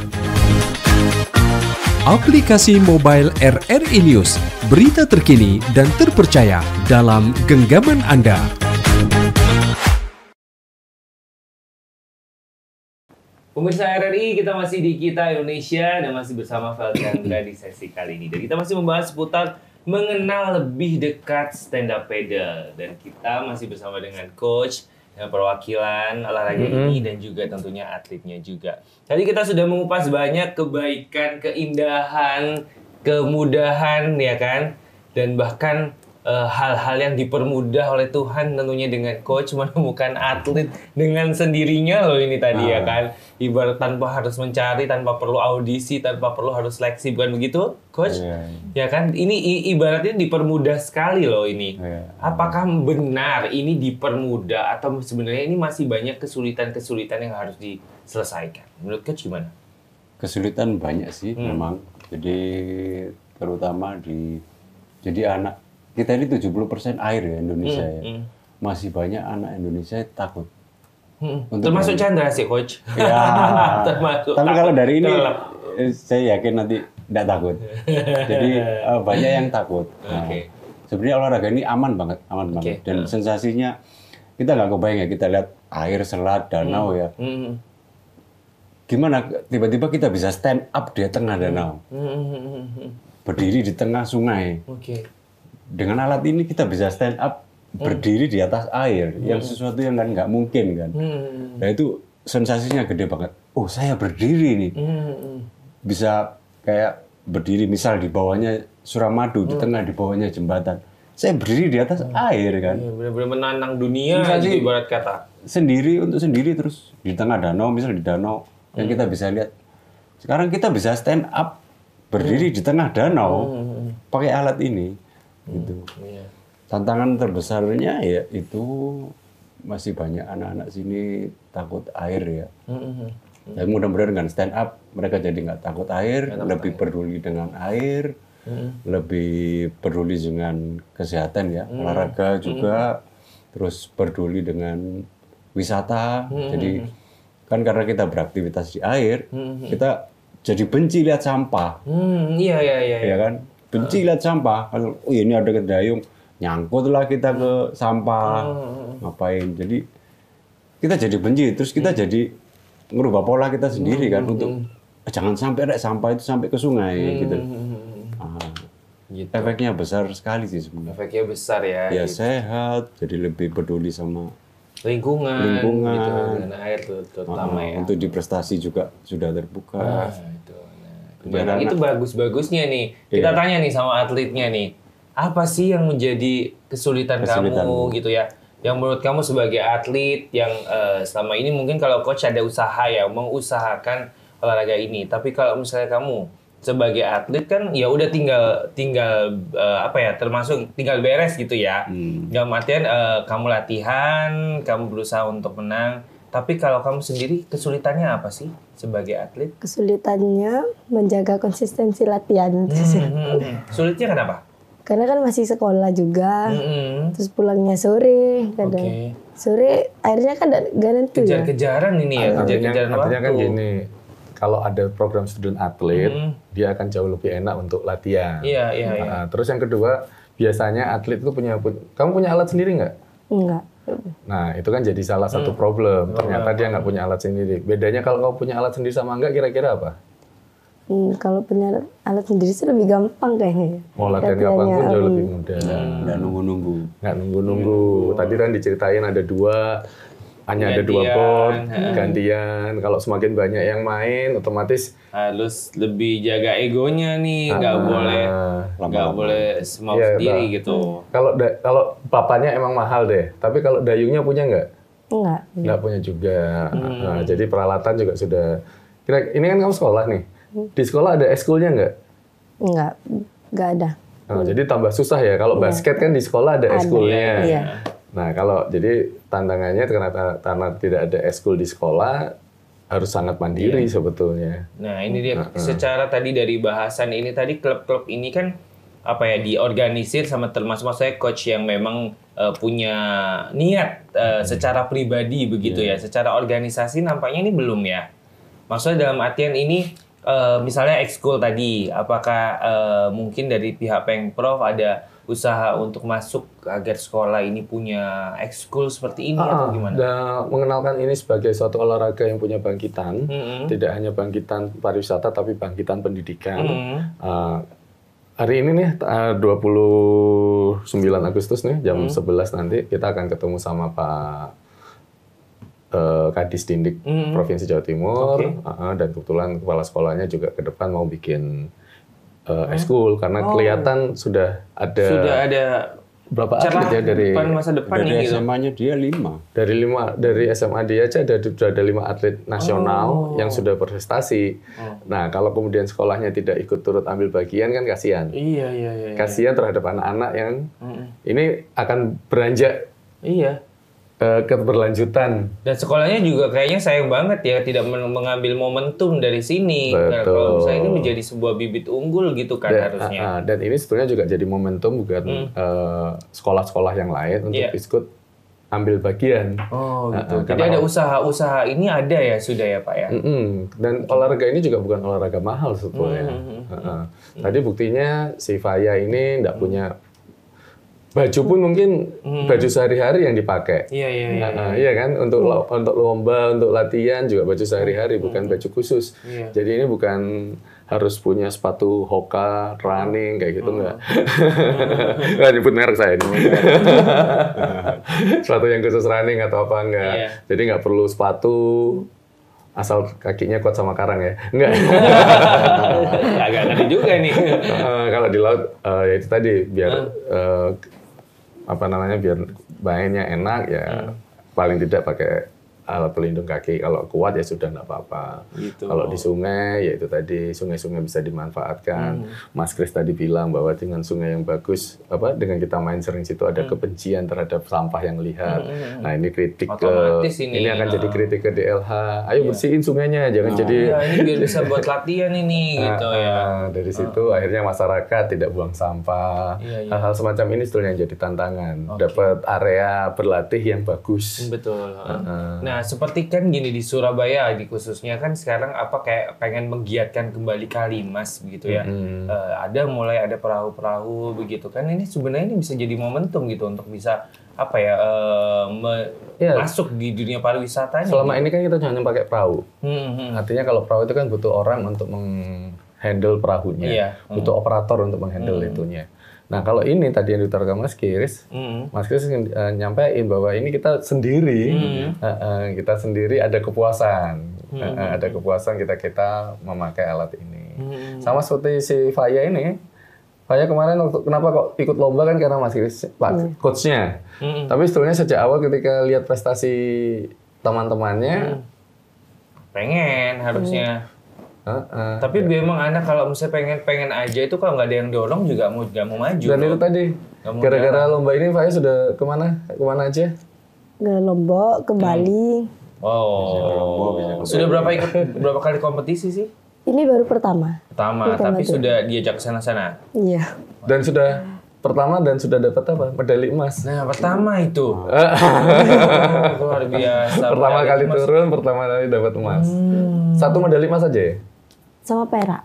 Aplikasi mobile RRI News, berita terkini dan terpercaya dalam genggaman Anda. Pemirsa RRI, kita masih di Kita Indonesia dan masih bersama Vel Chandra di sesi kali ini. Dan kita masih membahas seputar mengenal lebih dekat stand up paddle, dan kita masih bersama dengan coach yang perwakilan olahraga ini dan juga tentunya atletnya juga. Tadi kita sudah mengupas banyak kebaikan, keindahan, kemudahan ya kan, dan bahkan hal-hal yang dipermudah oleh Tuhan tentunya dengan coach menemukan atlet dengan sendirinya loh ini tadi ya kan. Ibarat tanpa harus mencari, tanpa perlu audisi, tanpa perlu harus seleksi, bukan begitu coach? Ya kan, ini ibaratnya dipermudah sekali loh ini. Apakah benar ini dipermudah atau sebenarnya ini masih banyak kesulitan-kesulitan yang harus diselesaikan? Menurut coach gimana? Kesulitan banyak sih memang. Jadi terutama jadi anak kita ini 70% air ya Indonesia ya. Masih banyak anak Indonesia takut. Termasuk Chandra sih coach. Ya. Termasuk. Tapi kalau dari ini saya yakin nanti tidak takut. Jadi banyak yang takut. Nah, sebenarnya olahraga ini aman banget. Dan sensasinya kita nggak kebayang ya, kita lihat air, selat, danau ya. Gimana tiba-tiba kita bisa stand up di tengah danau. Berdiri di tengah sungai. Dengan alat ini kita bisa stand up berdiri di atas air, yang sesuatu yang kan nggak mungkin kan. Nah itu sensasinya gede banget. Oh saya berdiri nih, bisa kayak berdiri misal di bawahnya Suramadu, di tengah di bawahnya jembatan. Saya berdiri di atas air kan. Benar-benar menantang dunia gitu ibarat kata. Sendiri untuk sendiri terus di tengah danau, misal di danau yang kita bisa lihat. Sekarang kita bisa stand up berdiri di tengah danau pakai alat ini. Gitu. Tantangan terbesarnya ya itu masih banyak anak-anak sini takut air ya. Tapi mudah-mudahan dengan stand up mereka jadi nggak takut air, lebih peduli dengan air, lebih peduli dengan kesehatan ya, olahraga juga, terus peduli dengan wisata. Jadi kan karena kita beraktivitas di air, kita jadi benci lihat sampah. Iya. Ya kan? Benci lihat sampah. Kalau ini ada kedayung, nyangkutlah kita ke sampah. Ngapain? Jadi kita jadi benci, terus kita jadi ngerubah pola kita sendiri kan untuk jangan sampai ada sampah itu sampai ke sungai gitu. Gitu. efeknya besar sekali sih sebenarnya. Efeknya besar ya. Ya gitu. sehat, jadi lebih peduli sama Lingkungan gitu, Lingkungan. dengan air terutama ya. untuk di prestasi juga sudah terbuka. Nah, itu. Nah, Biar itu anak- bagus-bagusnya nih. Kita Iya. tanya nih sama atletnya nih. Apa sih yang menjadi kesulitan kamu Kesulitanmu. gitu ya? Yang menurut kamu sebagai atlet yang selama ini mungkin kalau coach ada usaha ya mengusahakan olahraga ini. Tapi kalau misalnya kamu sebagai atlet kan ya udah tinggal apa ya termasuk tinggal beres gitu ya. Dalam artian kamu latihan, kamu berusaha untuk menang. Tapi kalau kamu sendiri kesulitannya apa sih sebagai atlet? Kesulitannya menjaga konsistensi latihan. Sulitnya kenapa? Karena kan masih sekolah juga. Mm-mm. Terus pulangnya sore kadang. Oke. Sore akhirnya kan gak nentu ya. Kejar-kejaran ini ya, kejar-kejaran waktu. Artinya kan gini, kalau ada program student atlet, dia akan jauh lebih enak untuk latihan. Iya, iya, iya. Nah, terus yang kedua, biasanya atlet itu kamu punya alat sendiri nggak? Enggak. Nah, itu kan jadi salah satu problem. Ternyata dia nggak punya alat sendiri. Bedanya kalau kamu punya alat sendiri sama enggak, kira-kira apa? Kalau punya alat sendiri sih lebih gampang kayaknya ya. Mau latihan kapanpun jauh lebih mudah. Nggak nunggu-nunggu. Nggak nunggu-nunggu. Tadi kan diceritain ada hanya ada 2 board, gantian. Kalau semakin banyak yang main, otomatis Harus lebih jaga egonya nih, nggak boleh semau Iya, sendiri Mbak. gitu. kalau papanya emang mahal deh. Tapi kalau dayungnya punya nggak? Enggak. Nggak punya juga. Nah, jadi peralatan juga sudah. Ini kan kamu sekolah nih. Di sekolah ada ekskulnya nggak? Enggak ada. Nah, jadi tambah susah ya. Kalau basket kan di sekolah ada ekskulnya. Iya. Nah, jadi tantangannya karena tidak ada ekskul di sekolah, harus sangat mandiri sebetulnya. Nah ini dia secara tadi dari bahasan ini tadi klub-klub ini kan apa ya diorganisir sama termasuk saya coach yang memang punya niat secara pribadi begitu ya. Secara organisasi nampaknya ini belum ya. Maksudnya dalam artian ini misalnya ekskul tadi, apakah mungkin dari pihak Pengprov ada usaha untuk masuk agar sekolah ini punya ekskul seperti ini atau gimana? Mengenalkan ini sebagai suatu olahraga yang punya bangkitan, tidak hanya bangkitan pariwisata tapi bangkitan pendidikan. Hari ini nih 29 Agustus nih jam 11 nanti kita akan ketemu sama Pak Kadis Dindik Provinsi Jawa Timur, dan kebetulan kepala sekolahnya juga ke depan mau bikin ekskul karena kelihatan sudah ada berapa atlet ya dari masa depan Dari gitu. SMA-nya dia 5. dari SMA dia aja sudah ada 5 atlet nasional yang sudah berprestasi. Nah, kalau kemudian sekolahnya tidak ikut turut ambil bagian kan kasihan. Iya. Kasihan terhadap anak-anak yang ini akan beranjak Iya. keberlanjutan. Dan sekolahnya juga kayaknya sayang banget ya tidak mengambil momentum dari sini. Nah, kalau misalnya ini menjadi sebuah bibit unggul gitu kan harusnya. Dan ini sebetulnya juga jadi momentum buat sekolah-sekolah yang lain untuk ikut ambil bagian. Oh gitu. Jadi ada usaha-usaha ini ada ya sudah ya Pak ya. Dan olahraga ini juga bukan olahraga mahal sebetulnya. Tadi buktinya si Faya ini nggak punya baju pun mungkin baju sehari-hari yang dipakai. Iya kan untuk lomba, untuk latihan juga baju sehari-hari bukan baju khusus. Jadi ini bukan harus punya sepatu Hoka, running kayak gitu enggak. Nggak nyebut merek saya ini. Sepatu yang khusus running atau apa enggak. Jadi nggak perlu sepatu asal kakinya kuat sama karang ya. Enggak. Agak ngeri juga nih. Kalau di laut ya itu tadi biar biar mainnya enak ya paling tidak pakai alat pelindung kaki. Kalau kuat ya sudah nggak apa-apa. Gitu. Kalau di sungai ya itu tadi sungai-sungai bisa dimanfaatkan. Mas Kris tadi bilang bahwa dengan sungai yang bagus dengan kita main sering situ ada kebencian terhadap sampah yang lihat. Nah ini kritik otomatis ini akan jadi kritik ke DLH. Ayo bersihin sungainya jangan jadi ini biar bisa buat latihan ini gitu ya. Dari situ akhirnya masyarakat tidak buang sampah. Hal-hal semacam ini sebetulnya yang jadi tantangan. Dapat area berlatih yang bagus. Betul. Nah, seperti kan gini di Surabaya di khususnya kan sekarang kayak pengen menggiatkan kembali Kalimas begitu ya. Mulai ada perahu-perahu begitu kan. Ini sebenarnya ini bisa jadi momentum gitu untuk bisa masuk di dunia pariwisatanya. Selama ini kan kita hanya pakai perahu. Artinya kalau perahu itu kan butuh orang untuk handle perahunya, Iya. butuh operator untuk menghandle itunya. Nah kalau ini tadi yang diutarakan Mas Kris, Mas Kris nyampein bahwa ini kita sendiri, kita sendiri ada kepuasan, ada kepuasan kita memakai alat ini. Sama seperti si Faya ini, Faya kemarin kenapa kok ikut lomba kan karena Mas Kris, coachnya. Tapi sebetulnya sejak awal ketika lihat prestasi teman-temannya, pengen harusnya. Tapi memang anak kalau misalnya pengen aja itu kalau nggak ada yang dorong juga nggak mau maju. Dan itu tadi gara-gara lomba ini Faya sudah kemana aja? Ke Lombok, ke Bali. Sudah berapa kali kompetisi sih? Ini baru pertama. Tapi sudah diajak ke sana-sana. Iya. Dan sudah pertama dan sudah dapat apa? Medali emas. Nah, pertama itu. Luar biasa. Pertama kali turun, pertama kali dapat emas. Satu medali emas aja ya? Sama perak.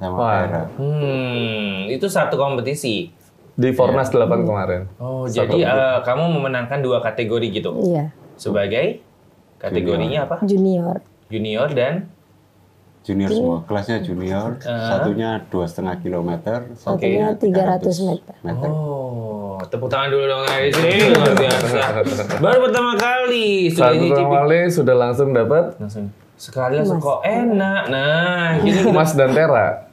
Itu satu kompetisi. Di Fornas 8 kemarin. Jadi kamu memenangkan 2 kategori gitu. Iya. Sebagai kategorinya apa? Junior. Junior dan Junior semua, kelasnya junior, satunya 2,5 kilometer, Satunya 300 meter. Tepuk tangan dulu dong di sini, luar biasa. Baru pertama kali sudah nyicipin. Sudah langsung dapat Sekali langsung kok enak. Nah, gini. emas dan perak.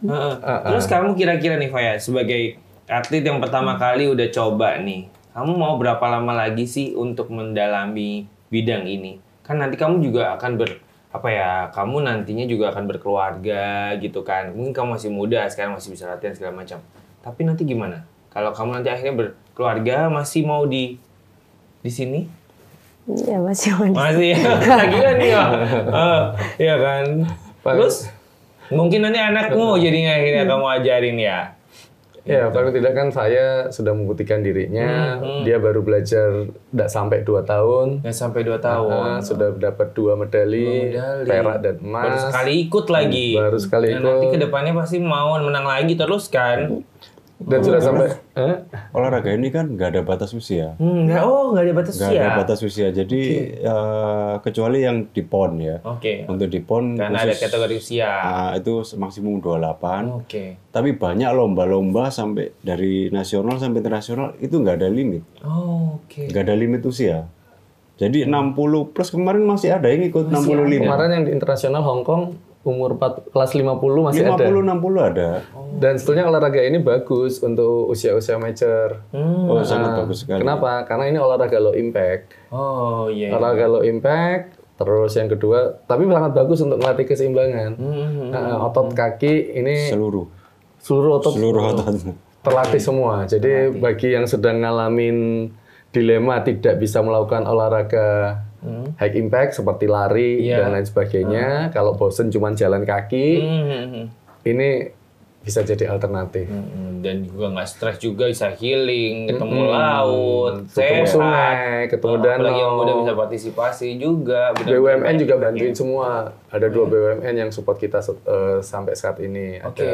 Terus kamu kira-kira nih Faya, sebagai atlet yang pertama kali udah coba nih, kamu mau berapa lama lagi sih untuk mendalami bidang ini? Kan nanti kamu juga akan kamu nantinya juga akan berkeluarga gitu kan. Mungkin kamu masih muda, sekarang masih bisa latihan segala macam. Tapi nanti gimana? Kalau kamu nanti akhirnya berkeluarga, masih mau di sini? Iya, masih mau. Masih ya. Gila nih ya. Iya kan. Terus mungkin nanti anakmu jadinya akhirnya kamu ajarin ya. Ya, paling tidak kan saya sudah membuktikan dirinya. Dia baru belajar tidak sampai 2 tahun. Nggak sampai 2 tahun. Sudah dapat 2 medali, perak dan emas. Baru sekali ikut lagi. Baru sekali ikut. Nanti kedepannya pasti mau menang lagi terus kan. Dan sudah sampai olahraga ini kan nggak ada batas usia. Nggak ada batas usia. Nggak ada batas usia. Jadi kecuali yang di PON ya. Untuk di PON karena ada kategori usia. Itu maksimum 28. Tapi Tapi banyak lomba-lomba sampai dari nasional sampai internasional itu nggak ada limit. Nggak ada limit usia. Jadi 60 plus kemarin masih ada yang ikut 65. Kemarin yang di internasional Hong Kong umur kelas 50 masih 50, ada. 60 ada. Dan sebetulnya olahraga ini bagus untuk usia-usia mature. Sangat bagus sekali. Kenapa? Karena ini olahraga low impact. Olahraga low impact. Terus yang kedua, tapi sangat bagus untuk melatih keseimbangan. Otot kaki ini seluruh otot terlatih semua. Jadi bagi yang sedang ngalamin dilema tidak bisa melakukan olahraga high impact seperti lari dan lain sebagainya, kalau bosen cuma jalan kaki, ini bisa jadi alternatif. Dan juga nggak stres juga, bisa healing, ketemu laut, ketemu sungai, ketemu danau. Apalagi yang muda bisa partisipasi juga. BUMN juga bantuin semua. Ada 2 BUMN yang support kita sampai saat ini. Ada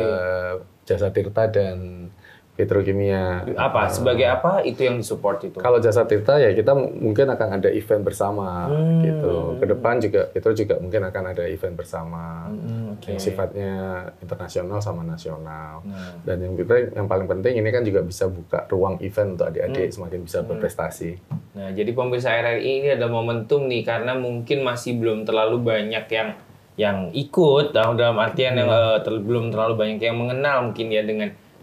Jasa Tirta dan Petrokimia. Sebagai apa itu yang disupport itu? Kalau Jasa Tirta ya kita mungkin akan ada event bersama gitu. Ke depan juga kita juga mungkin akan ada event bersama yang sifatnya internasional sama nasional. Dan yang paling penting ini kan juga bisa buka ruang event untuk adik-adik semakin bisa berprestasi. Nah, jadi pemirsa RRI ini ada momentum nih karena mungkin masih belum terlalu banyak yang ikut dalam artian yang belum terlalu banyak yang mengenal mungkin ya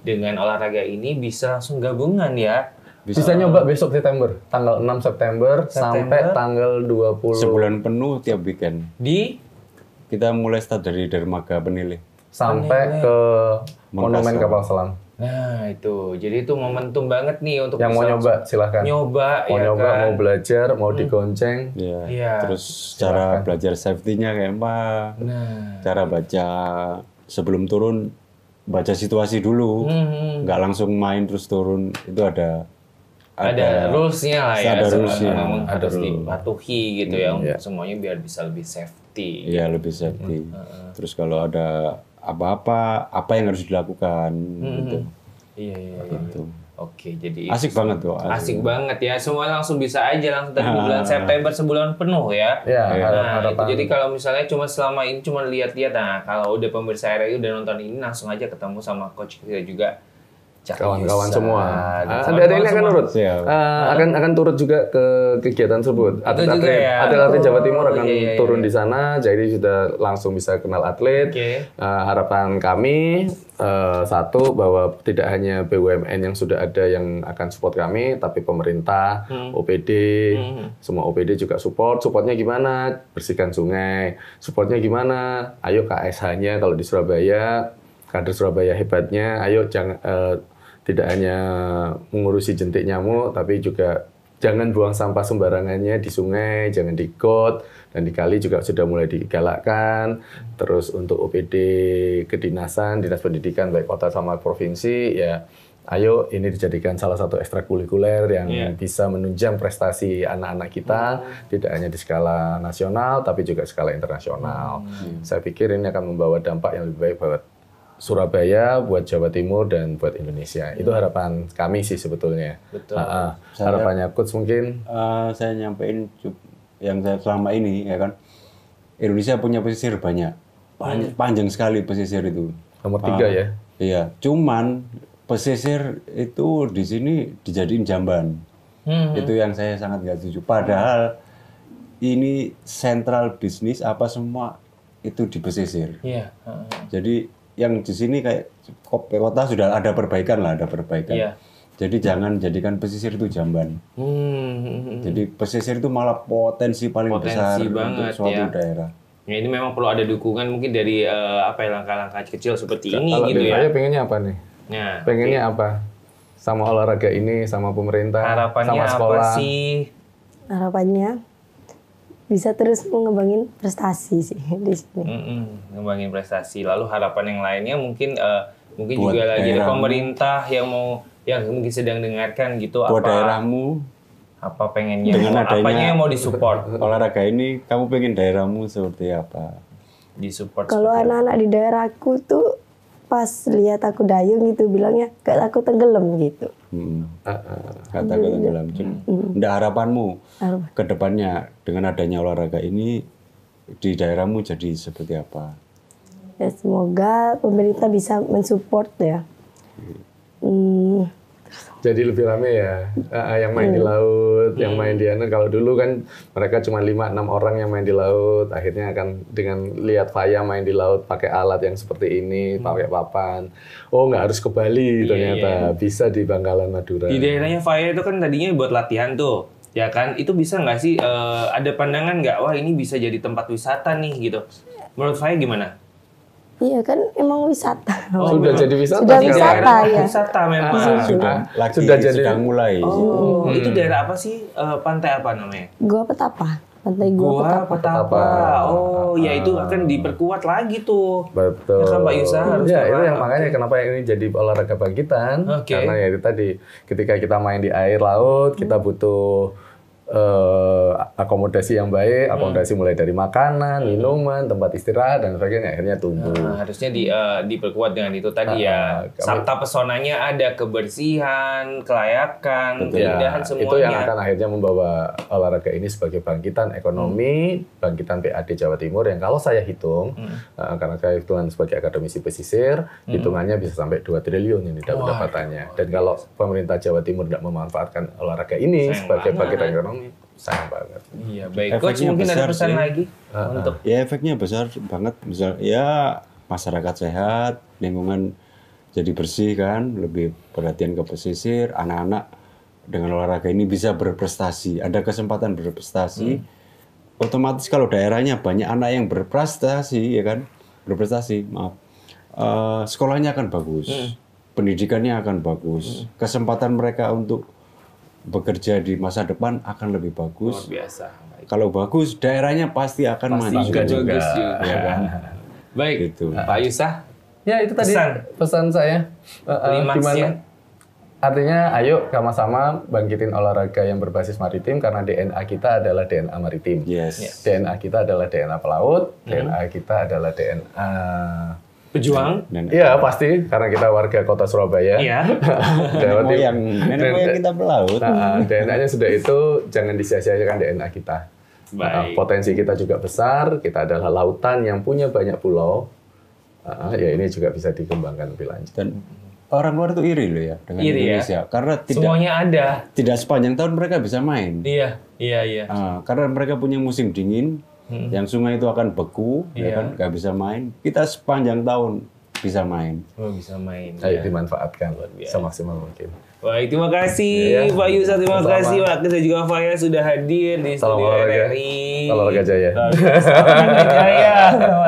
dengan olahraga ini, bisa langsung gabungan ya. Bisa nyoba besok September, tanggal 6 September sampai tanggal 20. Sebulan penuh tiap weekend. Kita mulai start dari Dermaga Penilih sampai ke Monumen Kapal Selam. Nah itu, jadi itu momentum banget nih untuk yang mau nyoba silahkan. Mau mau belajar, mau digonceng. Terus cara belajar safety-nya kayak apa? Cara baca sebelum turun. Baca situasi dulu, nggak langsung main terus turun, itu ada rules-nya lah ya, ada rules-nya, harus dipatuhi gitu ya, semuanya biar bisa lebih safety. Iya, lebih safety. Terus kalau ada apa yang harus dilakukan gitu. Iya. Oke, jadi Asik banget tuh. asik banget ya. Semua langsung bisa aja langsung tadi di bulan September sebulan penuh ya. Ya, Nah, harapan. itu jadi kalau misalnya cuma selama ini cuma lihat-lihat, nah kalau udah pemirsa RRI udah nonton ini langsung aja ketemu sama coach kita juga. Cak Kawan-kawan Yusa. semua. Dan Adik-adik ini akan semua. turut. Siap. Akan turut juga ke kegiatan tersebut. juga ya? Atlet Jawa Timur akan Iya. turun di sana, jadi sudah langsung bisa kenal atlet. Oke. Harapan kami satu, bahwa tidak hanya BUMN yang sudah ada yang akan support kami, tapi pemerintah, OPD, semua OPD juga support. Supportnya gimana? Bersihkan sungai. Supportnya gimana? Ayo KSH-nya kalau di Surabaya, kader Surabaya hebatnya, ayo jangan tidak hanya mengurusi jentik nyamuk, tapi juga jangan buang sampah sembarangannya di sungai, jangan di got, dan di kali juga sudah mulai digalakkan. Terus untuk OPD kedinasan, dinas pendidikan baik kota sama provinsi, ya ayo ini dijadikan salah satu ekstrakurikuler yang bisa menunjang prestasi anak-anak kita, tidak hanya di skala nasional, tapi juga skala internasional. Saya pikir ini akan membawa dampak yang lebih baik buat Surabaya, buat Jawa Timur, dan buat Indonesia. Itu harapan kami sih sebetulnya. Betul. Harapannya coach mungkin. Saya nyampein yang saya selama ini ya kan, Indonesia punya pesisir banyak, panjang sekali pesisir itu. Nomor 3 ya. Iya, cuman pesisir itu di sini dijadiin jamban. Itu yang saya sangat nggak setuju. Padahal ini sentral bisnis apa semua itu di pesisir. Iya. Jadi yang di sini kayak kota sudah ada perbaikan lah, ada perbaikan. Iya. Jadi jangan jadikan pesisir itu jamban. Jadi pesisir itu malah potensi paling besar untuk banget, suatu ya. daerah. Ya, ini memang perlu ada dukungan mungkin dari langkah-langkah kecil seperti ini Kalau gitu saya ya. pengennya apa nih? Nah, Pengennya apa? Sama olahraga ini, sama pemerintah, harapannya sama sekolah. apa sih? Harapannya bisa terus mengembangin prestasi sih di sini. Ngembangin prestasi. Lalu harapan yang lainnya mungkin Buat juga lagi ada daerahmu. pemerintah yang mungkin sedang dengarkan gitu, Buat apa daerahmu, apa pengennya, Dengan adanya- apanya yang mau disupport, olahraga ini, kamu pengen daerahmu seperti apa? disupport. Kalau seperti apa? anak-anak di daerahku tuh pas lihat aku dayung gitu bilangnya gak takut tenggelam gitu. Kata dalam Nggak harapanmu Harapan. ke depannya dengan adanya olahraga ini di daerahmu jadi seperti apa? Ya semoga pemerintah bisa mensupport ya. Jadi lebih rame ya, yang main di laut, yang main di Kalau dulu kan mereka cuma 5-6 orang yang main di laut, akhirnya akan dengan lihat Faya main di laut pakai alat yang seperti ini, pakai papan. Oh, nggak harus ke Bali ternyata, bisa di Bangkalan Madura. Di daerahnya Faya itu kan tadinya buat latihan tuh, ya kan? Itu bisa nggak sih ada pandangan nggak? Wah, ini bisa jadi tempat wisata nih gitu. Menurut Faya gimana? Iya kan emang wisata. Sudah jadi wisata Sudah sekarang. wisata. Daerah ya. Wisata memang. Sudah jadi- sedang mulai. Oh, itu daerah apa sih? Pantai apa namanya? Gua Petapa. Pantai Gua Gua Petapa. Petapa. Oh, ya itu akan diperkuat lagi tuh. Betul. Ya kan, Pak Yusa, harus Ya, apa? itu yang makanya kenapa ini jadi olahraga bangkitan. Oke. Karena ya itu tadi, ketika kita main di air laut, kita butuh akomodasi yang baik, akomodasi mulai dari makanan, minuman, tempat istirahat, dan sebagainya, akhirnya tumbuh. Nah, harusnya diperkuat dengan itu tadi ya. Sabta pesonanya ada kebersihan, kelayakan, keindahan Ya, semuanya. itu yang akan akhirnya membawa olahraga ini sebagai bangkitan ekonomi, bangkitan PAD Jawa Timur yang kalau saya hitung, karena saya hitungan sebagai akademisi pesisir, hitungannya bisa sampai 2 triliun ini pendapatannya. Dan kalau pemerintah Jawa Timur tidak memanfaatkan olahraga ini Sayang sebagai banget. bangkitan ekonomi, sayang banget. Iya, baik. Coach, Efeknya mungkin ada besar pesan sih. lagi untuk Ya efeknya besar banget. Misal ya masyarakat sehat, lingkungan jadi bersih kan, lebih perhatian ke pesisir, anak-anak dengan olahraga ini bisa berprestasi, ada kesempatan berprestasi. Otomatis kalau daerahnya banyak anak yang berprestasi, ya kan, berprestasi, maaf, sekolahnya akan bagus, pendidikannya akan bagus, kesempatan mereka untuk bekerja di masa depan akan lebih bagus. luar biasa. Kalau bagus, daerahnya pasti akan maju. Juga bagus juga. Ya kan? Baik, Gitu. Pak Yusa. Ya itu tadi pesan saya. Klimaksnya. Artinya ayo sama-sama bangkitin olahraga yang berbasis maritim karena DNA kita adalah DNA maritim. Yes. DNA kita adalah DNA pelaut, DNA kita adalah DNA Pejuang? Iya pasti, karena kita warga kota Surabaya. Iya. Nenek moyang kita pelaut. DNA-nya sudah itu, jangan disia-siakan DNA kita. Baik. Potensi kita juga besar, kita adalah lautan yang punya banyak pulau. Ya ini juga bisa dikembangkan lebih lanjut. Dan orang luar itu iri loh ya dengan Iri Indonesia, karena Semuanya ada. tidak sepanjang tahun mereka bisa main. Iya. Karena mereka punya musim dingin, yang sungai itu akan beku, ya kan, nggak bisa main. Kita sepanjang tahun bisa main. Bisa main. Ayo dimanfaatkan semaksimal mungkin. Baik, terima kasih Pak Yusa, terima kasih Pak Akis dan juga Faya sudah hadir di studio RRI. Olahraga Jaya. Olahraga Jaya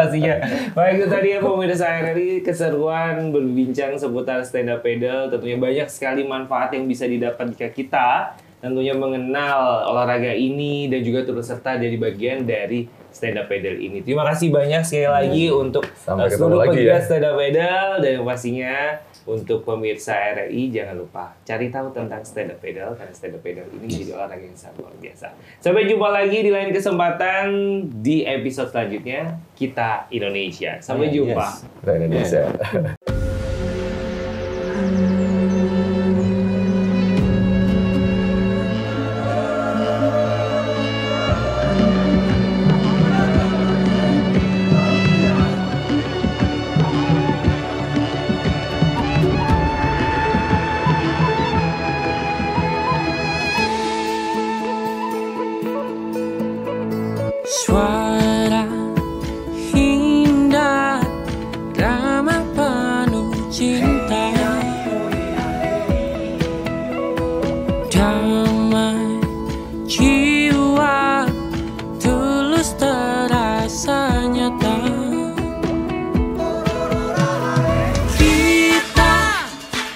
pastinya. Baik, itu tadi ya pemirsa RRI, keseruan berbincang seputar stand up paddle. Tentunya banyak sekali manfaat yang bisa didapat jika kita tentunya mengenal olahraga ini dan juga turut serta dari bagian dari stand up paddle ini. Terima kasih banyak sekali lagi untuk seluruh pegiat stand up paddle, dan pastinya untuk pemirsa RRI jangan lupa cari tahu tentang stand up paddle, karena stand up paddle ini menjadi olahraga yang sangat luar biasa. Sampai jumpa lagi di lain kesempatan di episode selanjutnya Kita Indonesia. Sampai jumpa. Kita Indonesia. Suara indah, ramah penuh cinta, damai jiwa, tulus terasa nyata. Kita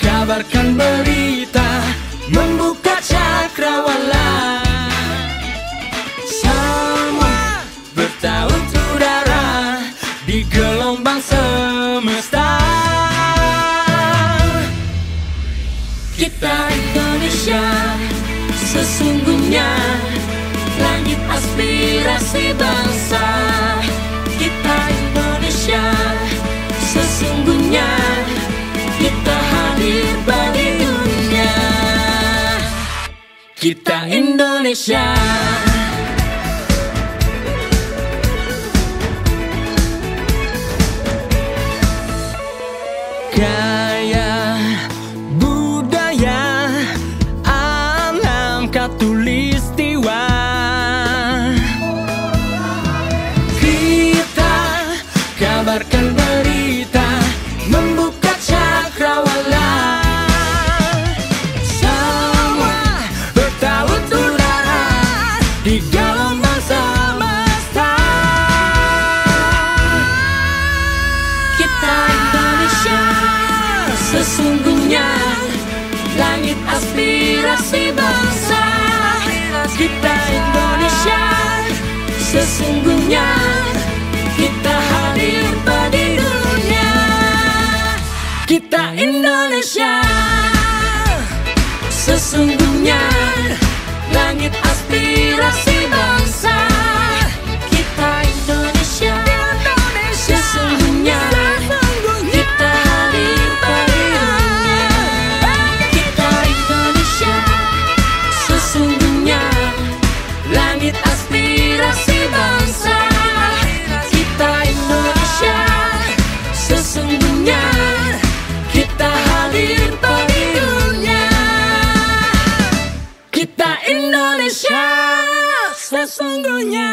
kabarkan berita, membuka cakrawala. Bertaut udara di gelombang semesta. Kita Indonesia, sesungguhnya langit aspirasi bangsa. Kita Indonesia, sesungguhnya kita hadir bagi dunia. Kita Indonesia. Gaya budaya alam katulistiwa, kita kabarkan berita, membuka cakrawala. Semua bertaut udara di gelombang semesta. Kita Indonesia, sesungguhnya langit aspirasi bangsa. Kita Indonesia, sesungguhnya kita hadir bagi dunia. Kita Indonesia, sesungguhnya langit aspirasi bangsa. Kita Indonesia, sesungguhnya kita hadir bagi dunia. Kita Indonesia, sesungguhnya langit aspirasi bangsa. Kita Indonesia, sesungguhnya kita hadir bagi dunia. Kita Indonesia, sesungguhnya